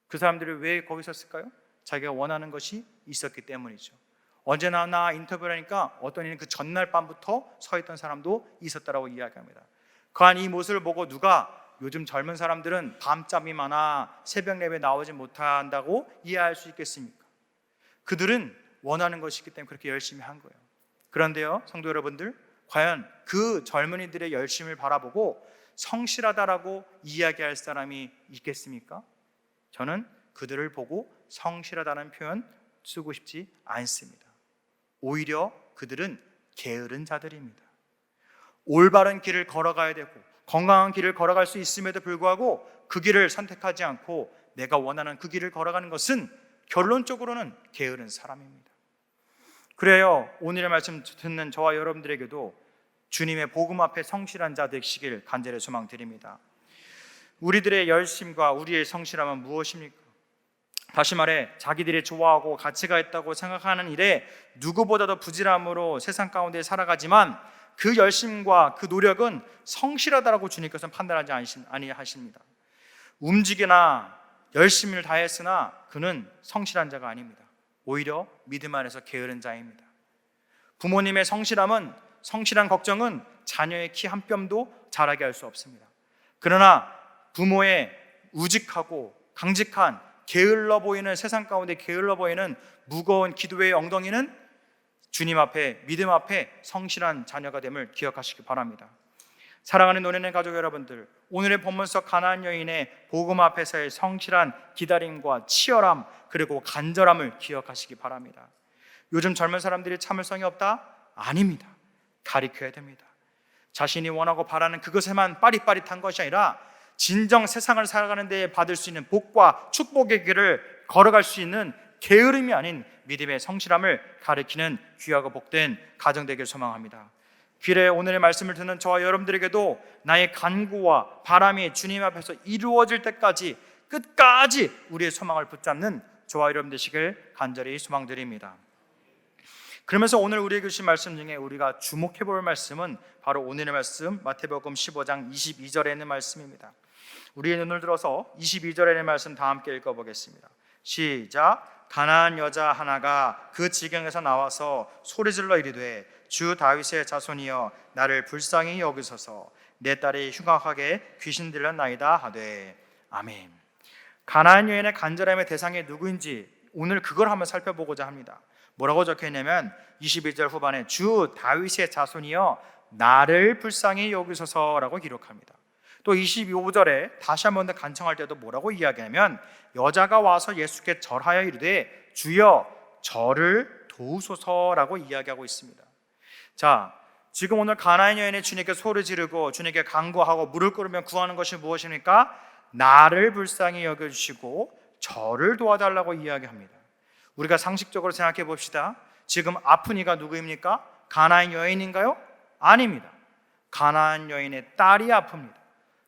그 사람들이 왜 거기 섰을까요? 자기가 원하는 것이 있었기 때문이죠. 언제나 나 인터뷰를 하니까 어떤 이는 그 전날 밤부터 서 있던 사람도 있었다라고 이야기합니다. 그한 이 모습을 보고 누가 요즘 젊은 사람들은 밤잠이 많아 새벽 예배 나오지 못한다고 이해할 수 있겠습니까? 그들은 원하는 것이 있기 때문에 그렇게 열심히 한 거예요. 그런데요, 성도 여러분들, 과연 그 젊은이들의 열심을 바라보고 성실하다라고 이야기할 사람이 있겠습니까? 저는 그들을 보고 성실하다는 표현 쓰고 싶지 않습니다. 오히려 그들은 게으른 자들입니다. 올바른 길을 걸어가야 되고 건강한 길을 걸어갈 수 있음에도 불구하고 그 길을 선택하지 않고 내가 원하는 그 길을 걸어가는 것은 결론적으로는 게으른 사람입니다. 그래요, 오늘의 말씀 듣는 저와 여러분들에게도 주님의 복음 앞에 성실한 자 되시길 간절히 소망드립니다. 우리들의 열심과 우리의 성실함은 무엇입니까? 다시 말해 자기들이 좋아하고 가치가 있다고 생각하는 일에 누구보다도 부지런함으로 세상 가운데 살아가지만 그 열심과 그 노력은 성실하다라고 주님께서는 판단하지 아니하십니다. 움직이나 열심을 다했으나 그는 성실한 자가 아닙니다. 오히려 믿음 안에서 게으른 자입니다. 부모님의 성실한 걱정은 자녀의 키 한 뼘도 자라게 할 수 없습니다. 그러나 부모의 우직하고 강직한 게을러 보이는 세상 가운데 게을러 보이는 무거운 기도의 엉덩이는 주님 앞에 믿음 앞에 성실한 자녀가 됨을 기억하시기 바랍니다. 사랑하는 노래는 가족 여러분들, 오늘의 본문 속 가나안 여인의 복음 앞에서의 성실한 기다림과 치열함 그리고 간절함을 기억하시기 바랍니다. 요즘 젊은 사람들이 참을성이 없다? 아닙니다. 가리켜야 됩니다. 자신이 원하고 바라는 그것에만 빠릿빠릿한 것이 아니라 진정 세상을 살아가는 데에 받을 수 있는 복과 축복의 길을 걸어갈 수 있는 게으름이 아닌 믿음의 성실함을 가리키는 귀하고 복된 가정 되길 소망합니다. 길에 오늘의 말씀을 듣는 저와 여러분들에게도 나의 간구와 바람이 주님 앞에서 이루어질 때까지 끝까지 우리의 소망을 붙잡는 저와 여러분 되시길 간절히 소망드립니다. 그러면서 오늘 우리에게 주신 말씀 중에 우리가 주목해 볼 말씀은 바로 오늘의 말씀 마태복음 15장 22절에 있는 말씀입니다. 우리의 눈을 들어서 22절에 있는 말씀 다 함께 읽어보겠습니다. 시작. 가나안 여자 하나가 그 지경에서 나와서 소리질러 이르되 주 다윗의 자손이여 나를 불쌍히 여기소서 내 딸이 흉악하게 귀신 들렸나이다 하되. 아멘. 가나안 여인의 간절함의 대상이 누구인지 오늘 그걸 한번 살펴보고자 합니다. 뭐라고 적혀있냐면 22절 후반에 주 다윗의 자손이여 나를 불쌍히 여기소서라고 기록합니다. 또 25절에 다시 한번 더 간청할 때도 뭐라고 이야기하냐면 여자가 와서 예수께 절하여 이르되 주여 저를 도우소서라고 이야기하고 있습니다. 자, 지금 오늘 가나안 여인의 주님께 소리 지르고 주님께 간구하고 무릎 꿇으며 구하는 것이 무엇입니까? 나를 불쌍히 여겨주시고 저를 도와달라고 이야기합니다. 우리가 상식적으로 생각해 봅시다. 지금 아픈 이가 누구입니까? 가나안 여인인가요? 아닙니다. 가나안 여인의 딸이 아픕니다.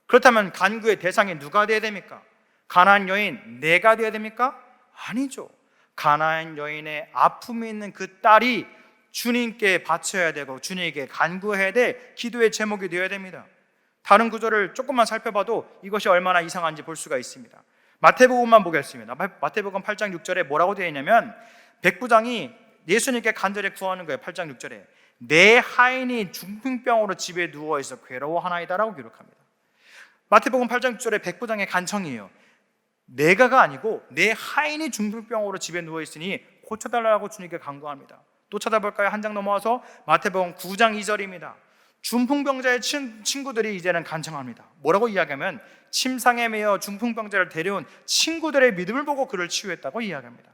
그렇다면 간구의 대상이 누가 되어야 됩니까? 가나안 여인 내가 되어야 됩니까? 아니죠. 가나안 여인의 아픔이 있는 그 딸이 주님께 바쳐야 되고 주님에게 간구해야 될 기도의 제목이 되어야 됩니다. 다른 구절을 조금만 살펴봐도 이것이 얼마나 이상한지 볼 수가 있습니다. 마태복음만 보겠습니다. 마태복음 8장 6절에 뭐라고 되어 있냐면 백부장이 예수님께 간절히 구하는 거예요. 8장 6절에 내 하인이 중풍병으로 집에 누워있어 괴로워하나이다라고 기록합니다. 마태복음 8장 6절에 백부장의 간청이에요. 내가가 아니고 내 하인이 중풍병으로 집에 누워있으니 고쳐달라고 주님께 간구합니다. 또 찾아볼까요? 한 장 넘어와서 마태복음 9장 2절입니다. 중풍병자의 친구들이 이제는 간청합니다. 뭐라고 이야기하면 침상에 매여 중풍병자를 데려온 친구들의 믿음을 보고 그를 치유했다고 이야기합니다.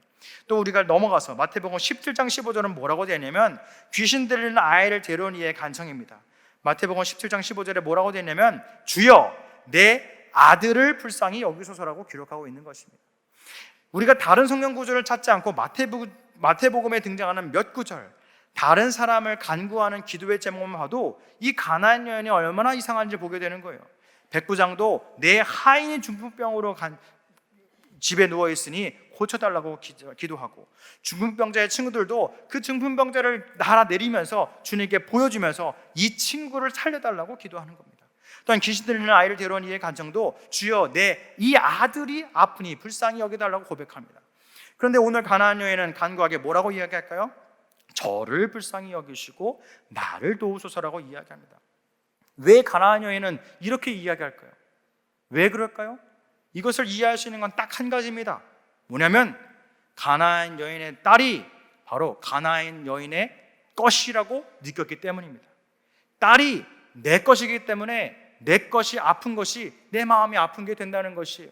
또 우리가 넘어가서 마태복음 17장 15절은 뭐라고 되냐면 귀신 들리는 아이를 데려온 이의 간청입니다. 마태복음 17장 15절에 뭐라고 되냐면 주여 내 아들을 불쌍히 여기소서라고 기록하고 있는 것입니다. 우리가 다른 성경 구절을 찾지 않고 마태복음에 등장하는 몇 구절, 다른 사람을 간구하는 기도의 제목만 봐도 이 가나안 여인이 얼마나 이상한지 보게 되는 거예요. 백부장도 내 하인이 중풍병으로 집에 누워있으니 고쳐달라고 기도하고, 중풍병자의 친구들도 그 중풍병자를 하나 내리면서 주님께 보여주면서 이 친구를 살려달라고 기도하는 겁니다. 또한 귀신 들리는 아이를 데려온 이의 간청도 주여 내 이 아들이 아프니 불쌍히 여겨달라고 고백합니다. 그런데 오늘 가나안 여인은 간구하게 뭐라고 이야기할까요? 저를 불쌍히 여기시고 나를 도우소서라고 이야기합니다. 왜 가나안 여인은 이렇게 이야기할까요? 왜 그럴까요? 이것을 이해할 수 있는 건 딱 한 가지입니다. 뭐냐면 가나안 여인의 딸이 바로 가나안 여인의 것이라고 느꼈기 때문입니다. 딸이 내 것이기 때문에 내 것이 아픈 것이 내 마음이 아픈 게 된다는 것이에요.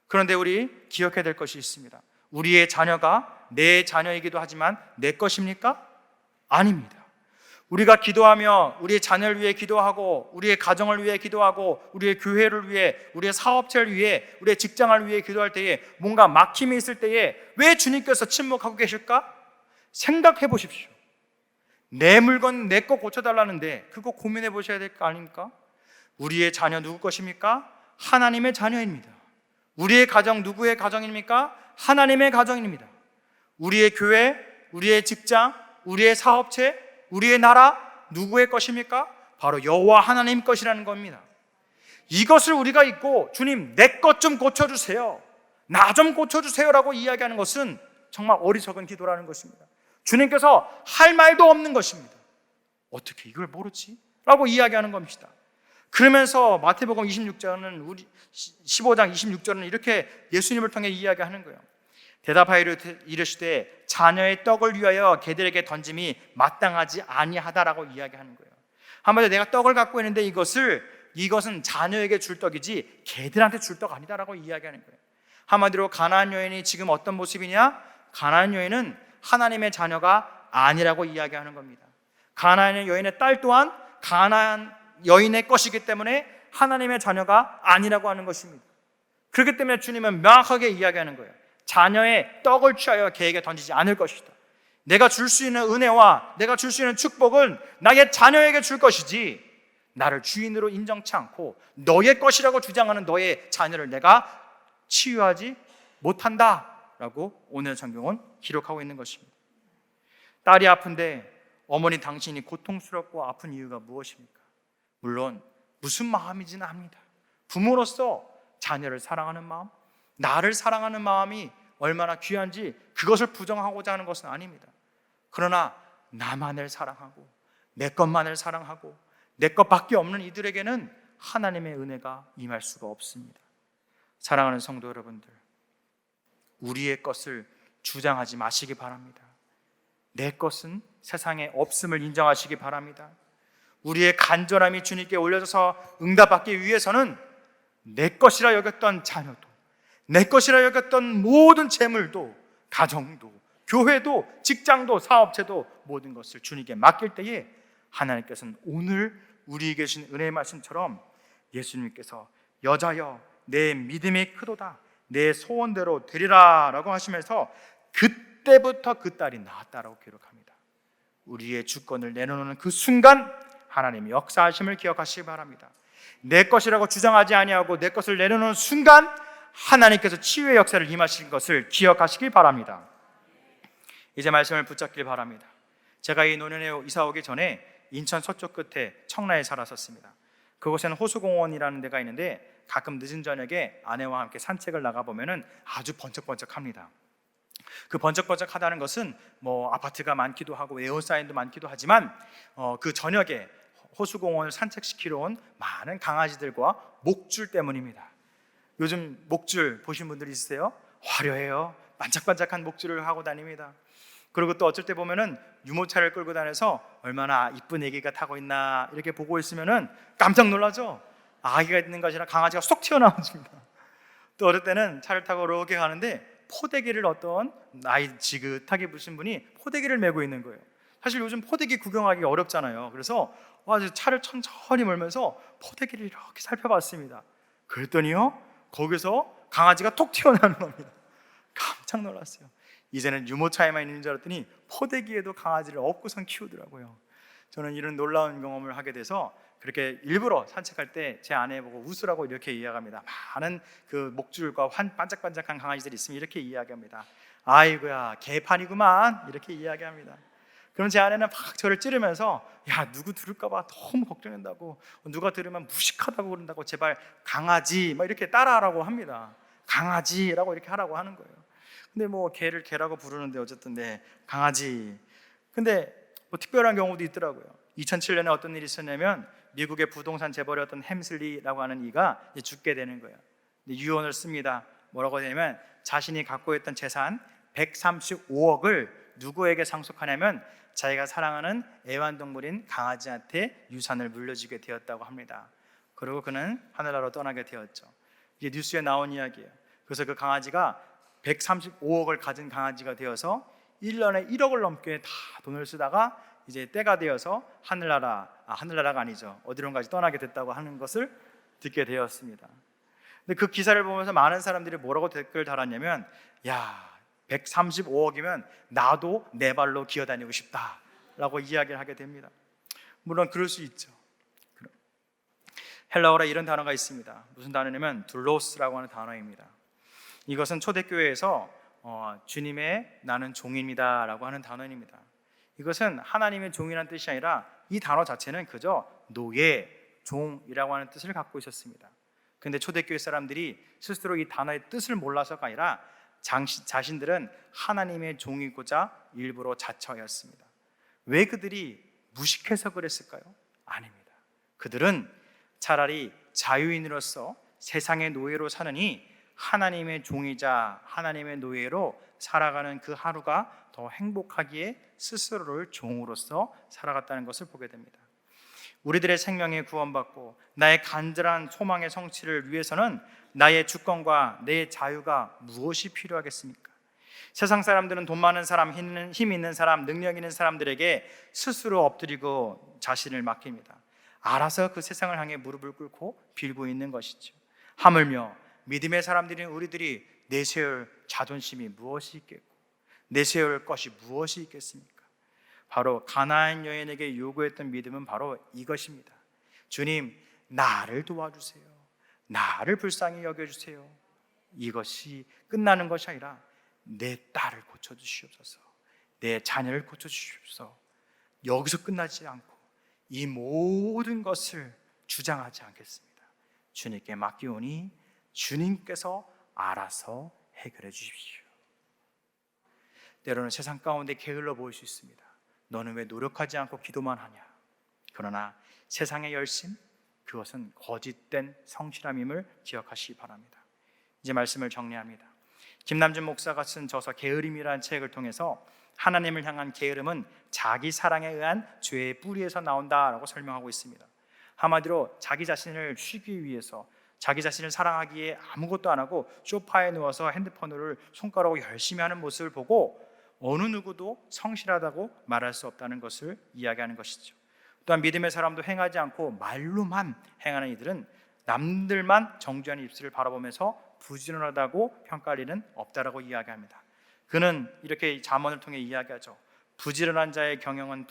그런데 우리 기억해야 될 것이 있습니다. 우리의 자녀가 내 자녀이기도 하지만 내 것입니까? 아닙니다. 우리가 기도하며 우리의 자녀를 위해 기도하고 우리의 가정을 위해 기도하고 우리의 교회를 위해 우리의 사업체를 위해 우리의 직장을 위해 기도할 때에 뭔가 막힘이 있을 때에 왜 주님께서 침묵하고 계실까? 생각해 보십시오. 내 물건 내 거 고쳐달라는데 그거 고민해 보셔야 될 거 아닙니까? 우리의 자녀 누구 것입니까? 하나님의 자녀입니다. 우리의 가정 누구의 가정입니까? 하나님의 가정입니다. 우리의 교회, 우리의 직장, 우리의 사업체, 우리의 나라 누구의 것입니까? 바로 여호와 하나님 것이라는 겁니다. 이것을 우리가 잊고 주님 내 것 좀 고쳐주세요, 나 좀 고쳐주세요라고 이야기하는 것은 정말 어리석은 기도라는 것입니다. 주님께서 할 말도 없는 것입니다. 어떻게 이걸 모르지? 라고 이야기하는 겁니다. 그러면서 마태복음 26절은 15장 26절은 이렇게 예수님을 통해 이야기하는 거예요. 대답하여 이르시되 자녀의 떡을 위하여 개들에게 던짐이 마땅하지 아니하다라고 이야기하는 거예요. 한마디로 내가 떡을 갖고 있는데 이것은 자녀에게 줄 떡이지 개들한테 줄 떡 아니다라고 이야기하는 거예요. 한마디로 가나안 여인이 지금 어떤 모습이냐? 가나안 여인은 하나님의 자녀가 아니라고 이야기하는 겁니다. 가나안 여인의 딸 또한 가나안 여인의 것이기 때문에 하나님의 자녀가 아니라고 하는 것입니다. 그렇기 때문에 주님은 명확하게 이야기하는 거예요. 자녀의 떡을 취하여 개에게 던지지 않을 것이다. 내가 줄 수 있는 은혜와 내가 줄 수 있는 축복은 나의 자녀에게 줄 것이지 나를 주인으로 인정치 않고 너의 것이라고 주장하는 너의 자녀를 내가 치유하지 못한다라고 오늘 성경은 기록하고 있는 것입니다. 딸이 아픈데 어머니 당신이 고통스럽고 아픈 이유가 무엇입니까? 물론 무슨 마음이지는 압니다. 부모로서 자녀를 사랑하는 마음, 나를 사랑하는 마음이 얼마나 귀한지 그것을 부정하고자 하는 것은 아닙니다. 그러나 나만을 사랑하고 내 것만을 사랑하고 내 것밖에 없는 이들에게는 하나님의 은혜가 임할 수가 없습니다. 사랑하는 성도 여러분들, 우리의 것을 주장하지 마시기 바랍니다. 내 것은 세상에 없음을 인정하시기 바랍니다. 우리의 간절함이 주님께 올려져서 응답받기 위해서는 내 것이라 여겼던 자녀도, 내 것이라 여겼던 모든 재물도, 가정도, 교회도, 직장도, 사업체도 모든 것을 주님께 맡길 때에 하나님께서는 오늘 우리에게 주신 은혜의 말씀처럼 예수님께서 여자여 내 믿음이 크도다, 내 소원대로 되리라 라고 하시면서 그때부터 그 딸이 낳았다라고 기록합니다. 우리의 주권을 내려놓는 그 순간 하나님의 역사하심을 기억하시기 바랍니다. 내 것이라고 주장하지 아니하고 내 것을 내려놓는 순간 하나님께서 치유의 역사를 임하신 것을 기억하시기 바랍니다. 이제 말씀을 붙잡길 바랍니다. 제가 이 노년에 이사 오기 전에 인천 서쪽 끝에 청라에 살았었습니다. 그곳에는 호수공원이라는 데가 있는데 가끔 늦은 저녁에 아내와 함께 산책을 나가보면 아주 번쩍번쩍합니다. 그 번쩍번쩍하다는 것은 뭐 아파트가 많기도 하고 에어사인도 많기도 하지만 그 저녁에 호수공원을 산책시키러 온 많은 강아지들과 목줄 때문입니다. 요즘 목줄 보신 분들 있으세요? 화려해요. 반짝반짝한 목줄을 하고 다닙니다. 그리고 또 어쩔 때 보면은 유모차를 끌고 다녀서 얼마나 이쁜 애기가 타고 있나 이렇게 보고 있으면은 깜짝 놀라죠. 아기가 있는 것이라 강아지가 쏙 튀어나와줍니다. 또 어떨 때는 차를 타고 이렇게 가는데 포대기를 어떤 나이 지긋하게 보신 분이 포대기를 메고 있는 거예요. 사실 요즘 포대기 구경하기 어렵잖아요. 그래서 차를 천천히 몰면서 포대기를 이렇게 살펴봤습니다. 그랬더니요, 거기서 강아지가 톡 튀어나오는 겁니다. 깜짝 놀랐어요. 이제는 유모차에만 있는 줄 알았더니 포대기에도 강아지를 업고선 키우더라고요. 저는 이런 놀라운 경험을 하게 돼서 그렇게 일부러 산책할 때 제 아내 보고 웃으라고 이렇게 이야기합니다. 많은 그 목줄과 반짝반짝한 강아지들이 있으면 이렇게 이야기합니다. 아이고야 개판이구만 이렇게 이야기합니다. 그럼 제 아내는 막 저를 찌르면서 야 누구 들을까 봐 너무 걱정된다고, 누가 들으면 무식하다고 그런다고, 제발 강아지 막 이렇게 따라하라고 합니다. 강아지라고 이렇게 하라고 하는 거예요. 근데 뭐 개를 개라고 부르는데 어쨌든 네 강아지. 근데 뭐 특별한 경우도 있더라고요. 2007년에 어떤 일이 있었냐면 미국의 부동산 재벌이었던 햄슬리라고 하는 이가 죽게 되는 거예요. 유언을 씁니다. 뭐라고 하냐면 자신이 갖고 있던 재산 135억을 누구에게 상속하냐면 자기가 사랑하는 애완동물인 강아지한테 유산을 물려주게 되었다고 합니다. 그리고 그는 하늘나라로 떠나게 되었죠. 이게 뉴스에 나온 이야기예요. 그래서 그 강아지가 135억을 가진 강아지가 되어서 1년에 1억을 넘게 다 돈을 쓰다가 이제 때가 되어서 하늘나라가 아니죠. 어디론가지 떠나게 됐다고 하는 것을 듣게 되었습니다. 근데 그 기사를 보면서 많은 사람들이 뭐라고 댓글 달았냐면 야 135억이면 나도 내 발로 기어다니고 싶다라고 이야기를 하게 됩니다. 물론 그럴 수 있죠. 헬라어로 이런 단어가 있습니다. 무슨 단어냐면 둘로스라고 하는 단어입니다. 이것은 초대교회에서 주님의 나는 종입니다 라고 하는 단어입니다. 이것은 하나님의 종이라는 뜻이 아니라 이 단어 자체는 그저 노예, 종이라고 하는 뜻을 갖고 있었습니다. 그런데 초대교회 사람들이 스스로 이 단어의 뜻을 몰라서가 아니라 자신들은 하나님의 종이고자 일부러 자처하였습니다. 왜 그들이 무식해서 그랬을까요? 아닙니다. 그들은 차라리 자유인으로서 세상의 노예로 사느니 하나님의 종이자 하나님의 노예로 살아가는 그 하루가 더 행복하기에 스스로를 종으로서 살아갔다는 것을 보게 됩니다. 우리들의 생명에 구원받고 나의 간절한 소망의 성취를 위해서는 나의 주권과 내 자유가 무엇이 필요하겠습니까? 세상 사람들은 돈 많은 사람, 힘 있는 사람, 능력 있는 사람들에게 스스로 엎드리고 자신을 맡깁니다. 알아서 그 세상을 향해 무릎을 꿇고 빌고 있는 것이죠. 하물며 믿음의 사람들인 우리들이 내세울 자존심이 무엇이 있겠고 내세울 것이 무엇이 있겠습니까? 바로 가나안 여인에게 요구했던 믿음은 바로 이것입니다. 주님, 나를 도와주세요. 나를 불쌍히 여겨주세요. 이것이 끝나는 것이 아니라 내 딸을 고쳐주시옵소서, 내 자녀를 고쳐주시옵소서. 여기서 끝나지 않고 이 모든 것을 주장하지 않겠습니다. 주님께 맡기오니 주님께서 알아서 해결해 주십시오. 때로는 세상 가운데 게을러 보일 수 있습니다. 너는 왜 노력하지 않고 기도만 하냐? 그러나 세상의 열심, 그것은 거짓된 성실함임을 기억하시기 바랍니다. 이제 말씀을 정리합니다. 김남준 목사가 쓴 저서 게으름이라는 책을 통해서 하나님을 향한 게으름은 자기 사랑에 의한 죄의 뿌리에서 나온다라고 설명하고 있습니다. 한마디로 자기 자신을 쉬기 위해서, 자기 자신을 사랑하기에 아무것도 안 하고 소파에 누워서 핸드폰을 손가락으로 열심히 하는 모습을 보고 어느 누구도 성실하다고 말할 수 없다는 것을 이야기하는 것이죠. 또한 믿음의 사람도 행하지 않고 말로만 행하는 이들은 남들만 정죄하는 입술을 바라보면서 부지런하다고 평가할 일은 없다라고 이야기합니다. 그는 이렇게 잠언을 통해 이야기하죠. 부지런한 자의 경영은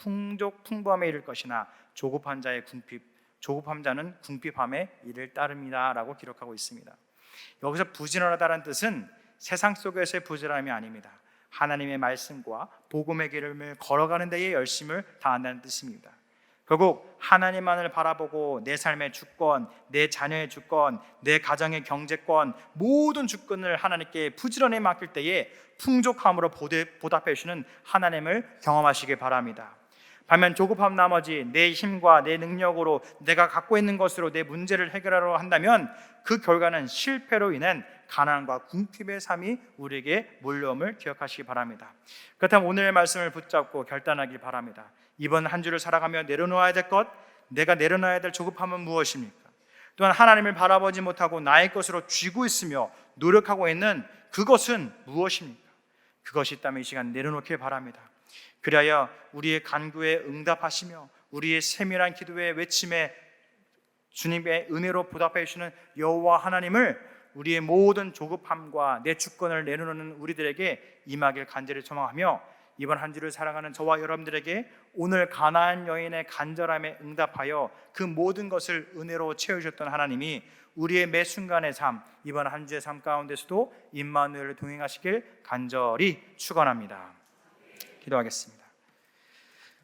풍부함에 이를 것이나 조급한 자는 궁핍함에 이를 따릅니다라고 기록하고 있습니다. 여기서 부지런하다는 뜻은 세상 속에서의 부지런함이 아닙니다. 하나님의 말씀과 복음의 길을 걸어가는 데에 열심을 다한다는 뜻입니다. 결국 하나님만을 바라보고 내 삶의 주권, 내 자녀의 주권, 내 가정의 경제권, 모든 주권을 하나님께 부지런히 맡길 때에 풍족함으로 보답해 주시는 하나님을 경험하시기 바랍니다. 반면 조급함 나머지 내 힘과 내 능력으로 내가 갖고 있는 것으로 내 문제를 해결하려 한다면 그 결과는 실패로 인한 가난과 궁핍의 삶이 우리에게 몰려옴을 기억하시기 바랍니다. 그렇다면 오늘의 말씀을 붙잡고 결단하길 바랍니다. 이번 한 주를 살아가며 내려놓아야 될 것, 내가 내려놔야 될 조급함은 무엇입니까? 또한 하나님을 바라보지 못하고 나의 것으로 쥐고 있으며 노력하고 있는 그것은 무엇입니까? 그것이 있다면 이 시간 내려놓길 바랍니다. 그리하여 우리의 간구에 응답하시며 우리의 세밀한 기도의 외침에 주님의 은혜로 보답해 주시는 여호와 하나님을 우리의 모든 조급함과 내 주권을 내려놓는 우리들에게 임하길 간절히 소망하며 이번 한 주를 살아가는 저와 여러분들에게 오늘 가나안 여인의 간절함에 응답하여 그 모든 것을 은혜로 채우셨던 하나님이 우리의 매 순간의 삶, 이번 한 주의 삶 가운데서도 임마누엘을 동행하시길 간절히 축원합니다. 기도하겠습니다.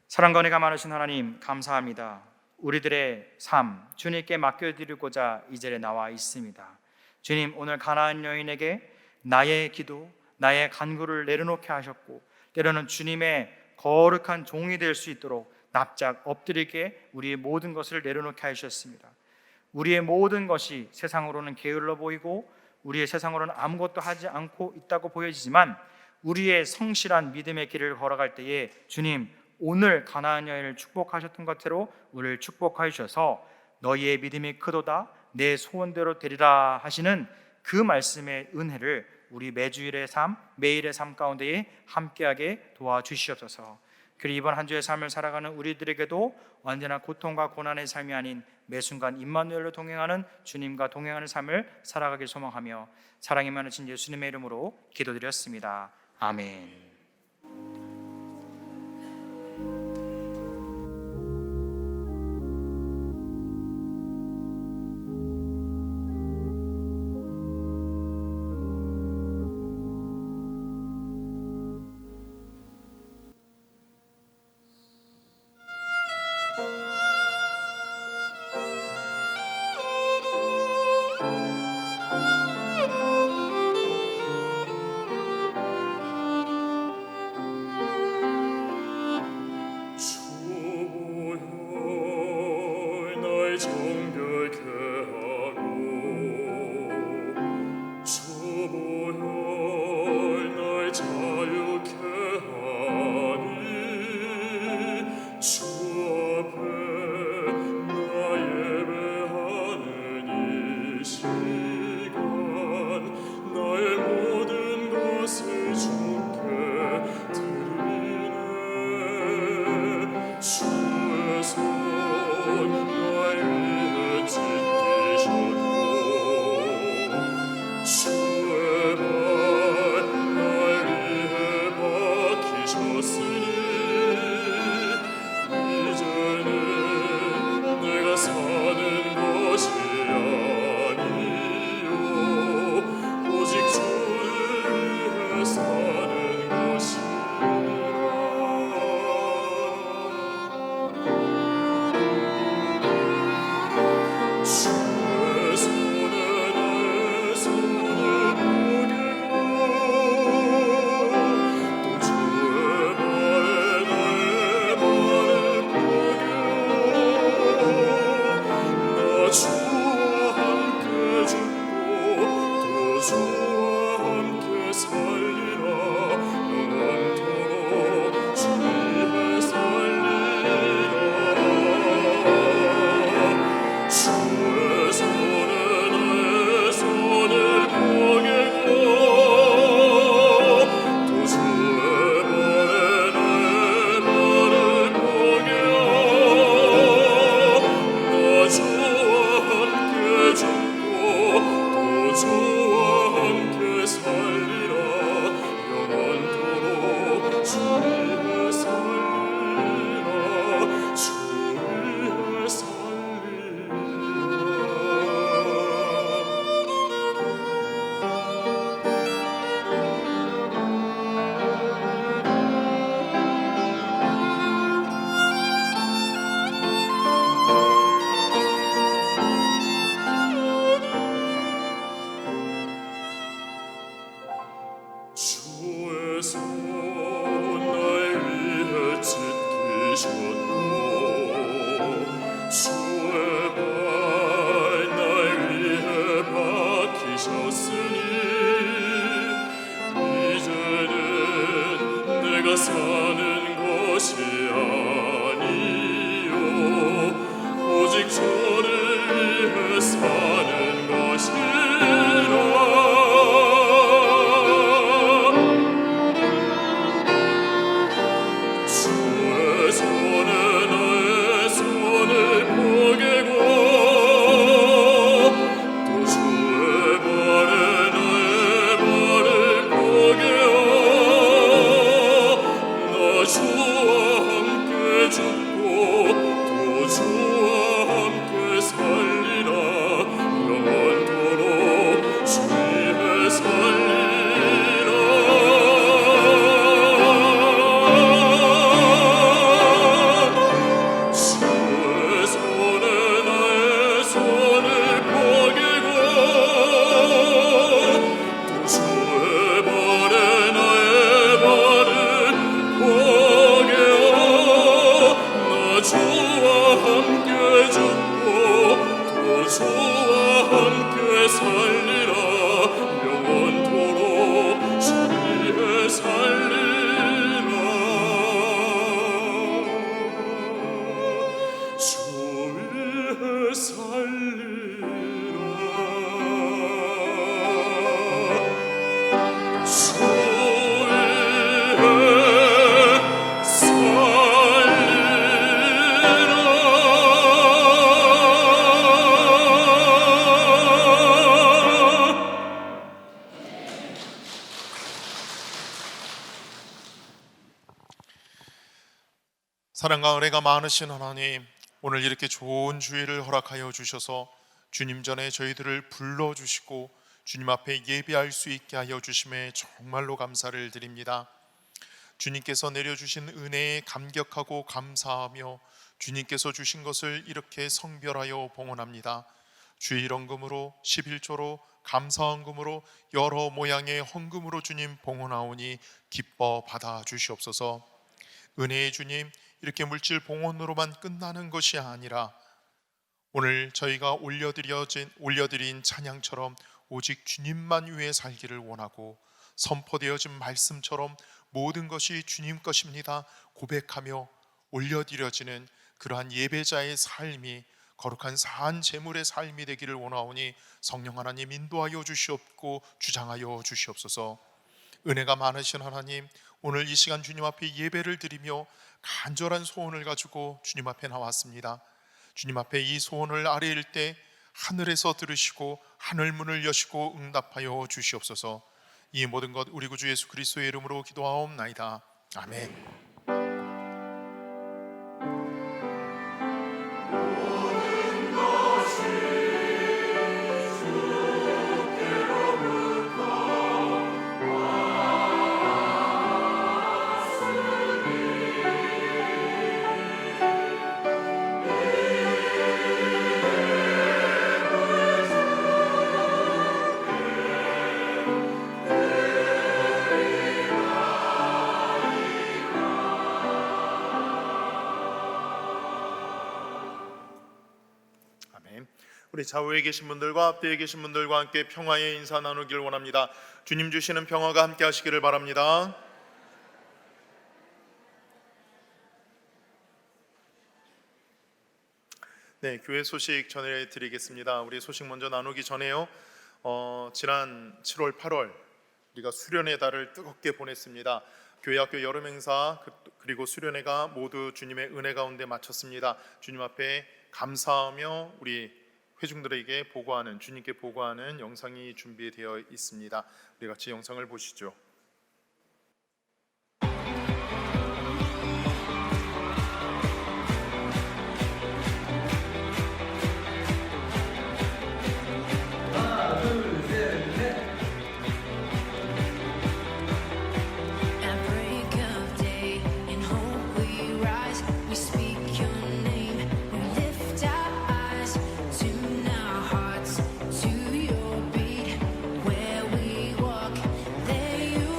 사랑과 은혜가 많으신 하나님 감사합니다. 우리들의 삶 주님께 맡겨드리고자 이 자리에 나와 있습니다. 주님, 오늘 가나안 여인에게 나의 기도, 나의 간구를 내려놓게 하셨고 때로는 주님의 거룩한 종이 될 수 있도록 납작 엎드리게 우리의 모든 것을 내려놓게 하셨습니다. 우리의 모든 것이 세상으로는 게을러 보이고 우리의 세상으로는 아무것도 하지 않고 있다고 보여지지만 우리의 성실한 믿음의 길을 걸어갈 때에 주님, 오늘 가나안 여인을 축복하셨던 것대로 우리를 축복하여 주셔서 너희의 믿음이 크도다 내 소원대로 되리라 하시는 그 말씀의 은혜를 우리 매주일의 삶, 매일의 삶 가운데에 함께하게 도와주시옵소서. 그리고 이번 한 주의 삶을 살아가는 우리들에게도 언제나 고통과 고난의 삶이 아닌 매 순간 임마누엘로 동행하는 주님과 동행하는 삶을 살아가길 소망하며 사랑이 많으신 예수님의 이름으로 기도드렸습니다. 아멘. 내가 사는 것이 아니요 오직 주를 위해 사는 것이라 주의 손에 나의 손을 포개고 또 주의 발에 나의 발을 포개어 나 주와 함께 죽고 또 주와 함께 살리라 영원토록 주 위에 살리라 주의 손에 나의 손을 포개고 또 주의 발에 나의 발을 포개어 나 주와 함께 죽고 또 주와 함께 살리라 영원토록 주 위에 살리라 주 위에 살리라 주 위에 살리라 사랑과 은혜가 많으신 하나님, 오늘 이렇게 좋은 주일을 허락하여 주셔서 주님 전에 저희들을 불러주시고 주님 앞에 예배할 수 있게 하여 주심에 정말로 감사를 드립니다. 주님께서 내려주신 은혜에 감격하고 감사하며 주님께서 주신 것을 이렇게 성별하여 봉헌합니다. 주의 헌금으로 11조로 감사헌금으로 여러 모양의 헌금으로 주님 봉헌하오니 기뻐 받아 주시옵소서. 은혜의 주님, 이렇게 물질 봉헌으로만 끝나는 것이 아니라 오늘 저희가 올려드린 찬양처럼 오직 주님만 위해 살기를 원하고 선포되어진 말씀처럼 모든 것이 주님 것입니다 고백하며 올려드려지는 그러한 예배자의 삶이 거룩한 사한 제물의 삶이 되기를 원하오니 성령 하나님 인도하여 주시옵고 주장하여 주시옵소서. 은혜가 많으신 하나님, 오늘 이 시간 주님 앞에 예배를 드리며 간절한 소원을 가지고 주님 앞에 나왔습니다. 주님 앞에 이 소원을 아뢰일 때 하늘에서 들으시고 하늘문을 여시고 응답하여 주시옵소서. 이 모든 것 우리 구주 예수 그리스도의 이름으로 기도하옵나이다. 아멘. 우리 좌우에 계신 분들과 앞뒤에 계신 분들과 함께 평화의 인사 나누길 원합니다. 주님 주시는 평화가 함께 하시기를 바랍니다. 네, 교회 소식 전해드리겠습니다. 우리 소식 먼저 나누기 전에요. 지난 7월, 8월 우리가 수련의 달을 뜨겁게 보냈습니다. 교회학교 여름 행사 그리고 수련회가 모두 주님의 은혜 가운데 마쳤습니다. 주님 앞에 감사하며 우리 회중들에게 보고하는, 주님께 보고하는 영상이 준비되어 있습니다. 우리 같이 영상을 보시죠. To your beat, where we walk, there you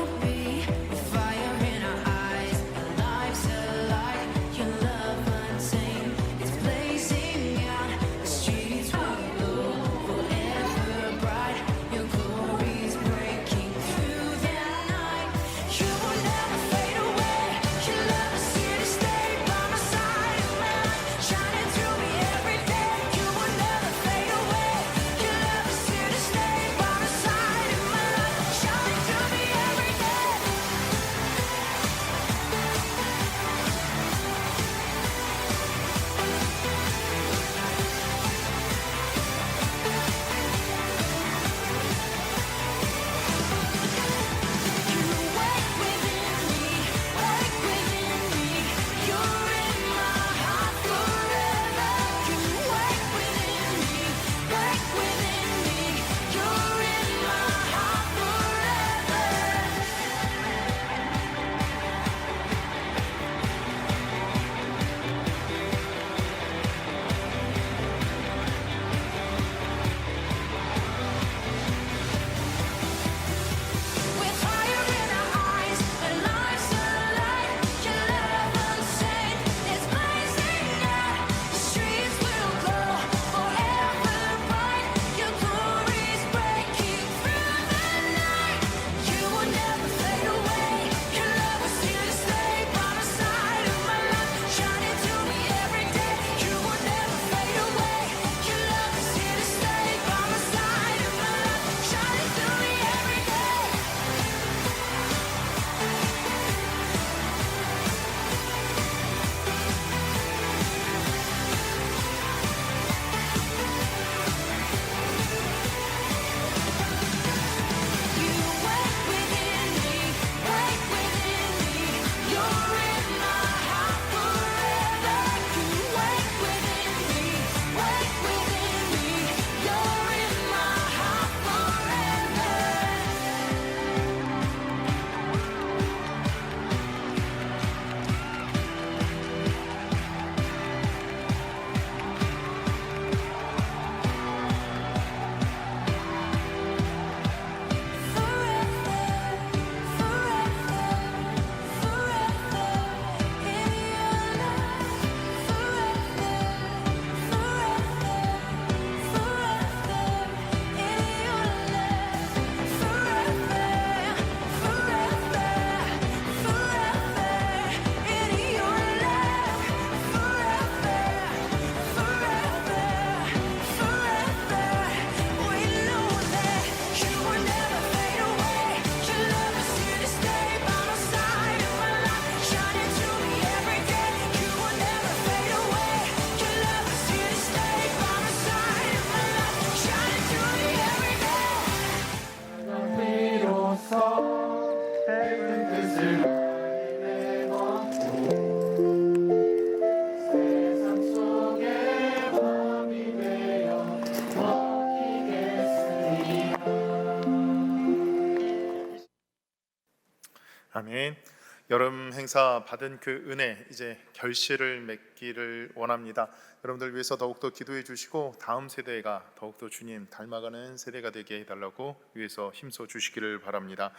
여름 행사 받은 그 은혜 이제 결실을 맺기를 원합니다. 여러분들 위해서 더욱더 기도해 주시고 다음 세대가 더욱더 주님 닮아가는 세대가 되게 해달라고 위해서 힘써 주시기를 바랍니다.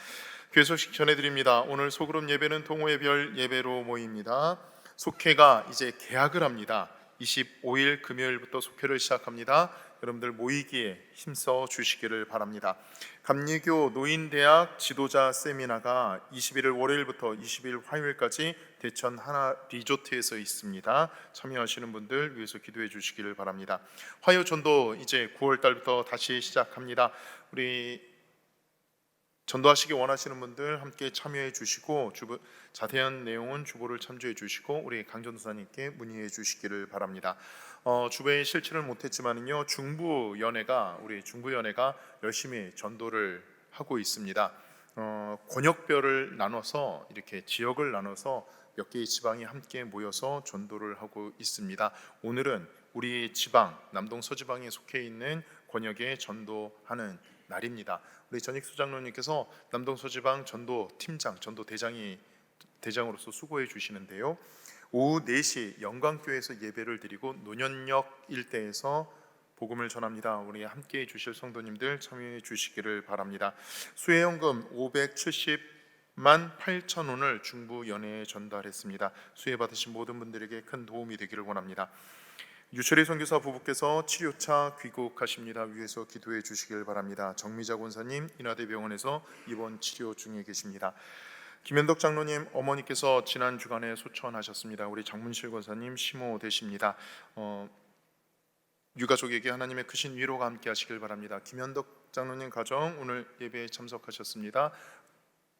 교회 소식 전해드립니다. 오늘 소그룹 예배는 동호회 별 예배로 모입니다. 속회가 이제 개학을 합니다. 25일 금요일부터 속회를 시작합니다. 여러분들 모이기에 힘써 주시기를 바랍니다. 감리교 노인대학 지도자 세미나가 21일 월요일부터 20일 화요일까지 대천 하나 리조트에서 있습니다. 참여하시는 분들 위해서 기도해 주시기를 바랍니다. 화요 전도 이제 9월 달부터 다시 시작합니다. 우리 전도하시기 원하시는 분들 함께 참여해 주시고 자세한 내용은 주보를 참조해 주시고 우리 강전도사님께 문의해 주시기를 바랍니다. 주보에 실체를 못했지만은요 우리 중부연회가 열심히 전도를 하고 있습니다. 권역별을 나눠서 이렇게 지역을 나눠서 몇 개의 지방이 함께 모여서 전도를 하고 있습니다. 오늘은 우리 지방 남동 서지방에 속해 있는 권역에 전도하는 날입니다. 우리 전익 소장로님께서 남동 서지방 전도 팀장, 전도 대장으로서 수고해 주시는데요. 오후 4시 영광교회에서 예배를 드리고 노년역 일대에서 복음을 전합니다. 우리 함께해 주실 성도님들 참여해 주시기를 바랍니다. 수혜연금 570만 8천 원을 중부연회에 전달했습니다. 수혜 받으신 모든 분들에게 큰 도움이 되기를 원합니다. 유철희 선교사 부부께서 치료차 귀국하십니다. 위에서 기도해 주시길 바랍니다. 정미자 권사님 인하대병원에서 입원 치료 중에 계십니다. 김현덕 장로님 어머니께서 지난 주간에 소천하셨습니다. 우리 장문실 권사님 심호 되십니다. 유가족에게 하나님의 크신 위로가 함께 하시길 바랍니다. 김현덕 장로님 가정 오늘 예배에 참석하셨습니다.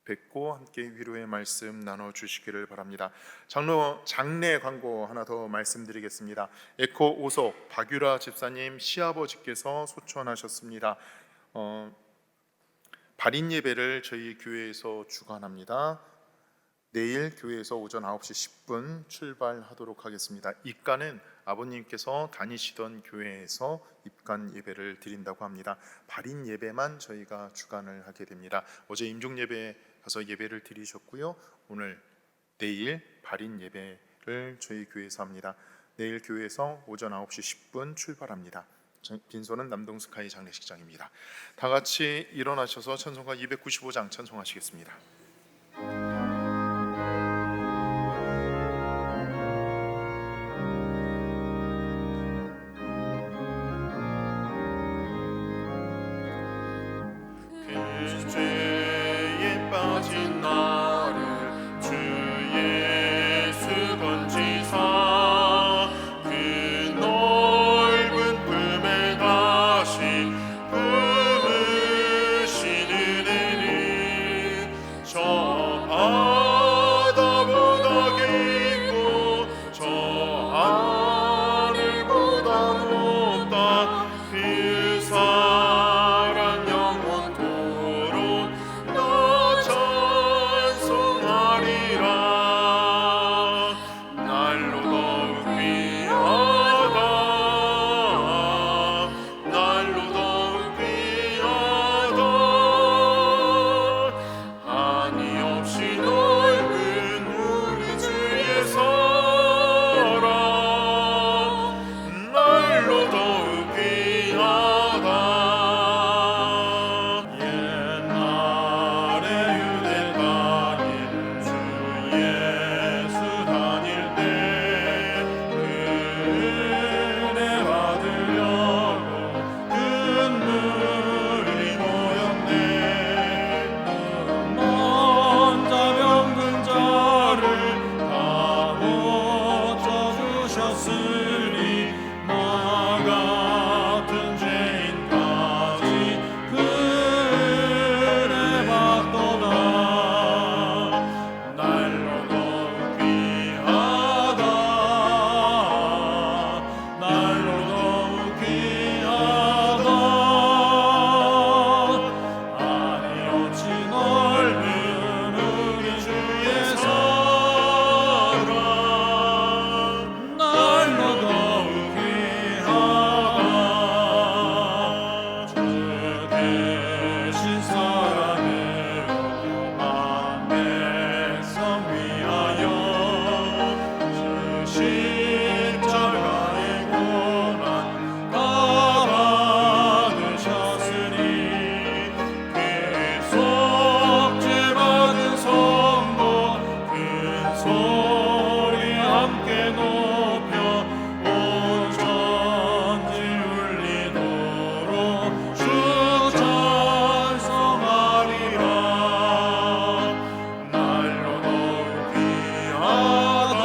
뵙고 함께 위로의 말씀 나눠주시기를 바랍니다. 장례 광고 하나 더 말씀드리겠습니다. 에코 오속 박유라 집사님 시아버지께서 소천하셨습니다. 발인 예배를 저희 교회에서 주관합니다. 내일 교회에서 오전 9시 10분 출발하도록 하겠습니다. 입간은 아버님께서 다니시던 교회에서 입간 예배를 드린다고 합니다. 발인 예배만 저희가 주관을 하게 됩니다. 어제 임종 예배 가서 예배를 드리셨고요. 내일 발인 예배를 저희 교회에서 합니다. 내일 교회에서 오전 9시 10분 출발합니다. 빈소는 남동 스카이 장례식장입니다. 다 같이 일어나셔서 찬송가 295장 찬송하시겠습니다. 죄에 빠진 나를 주 예수 건지사 그 넓은 품에 다시 품으신 은혜는 저 십자가의 고난 다 받으셨으니 계속 죄받은 성도 큰 소리 함께 높여 온 천지 울리도록 주 찬송하리라. 날로 더욱 귀하다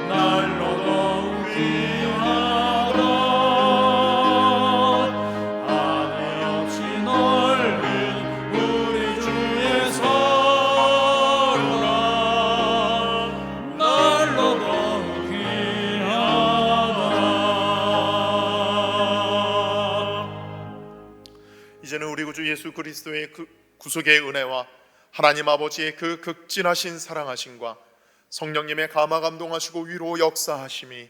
날로 더욱 귀하다 하늘 없이 넓은 우리 주의 사랑 날로 더욱 귀하다. 이제는 우리 구주 예수 그리스도의 그 구속의 은혜와 하나님 아버지의 그 극진하신 사랑하심과 성령님의 감화 감동하시고 위로 역사하심이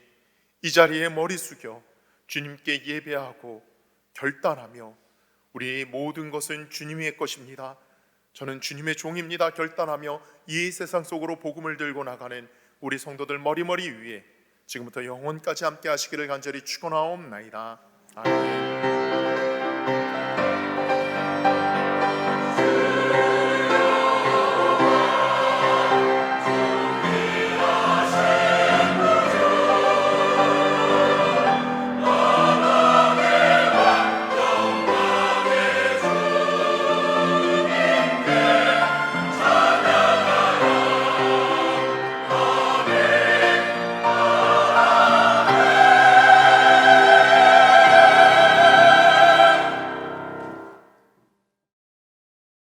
이 자리에 머리 숙여 주님께 예배하고 결단하며 우리 모든 것은 주님의 것입니다, 저는 주님의 종입니다 결단하며 이 세상 속으로 복음을 들고 나가는 우리 성도들 머리머리 위에 지금부터 영원까지 함께 하시기를 간절히 축원하옵나이다. 아멘.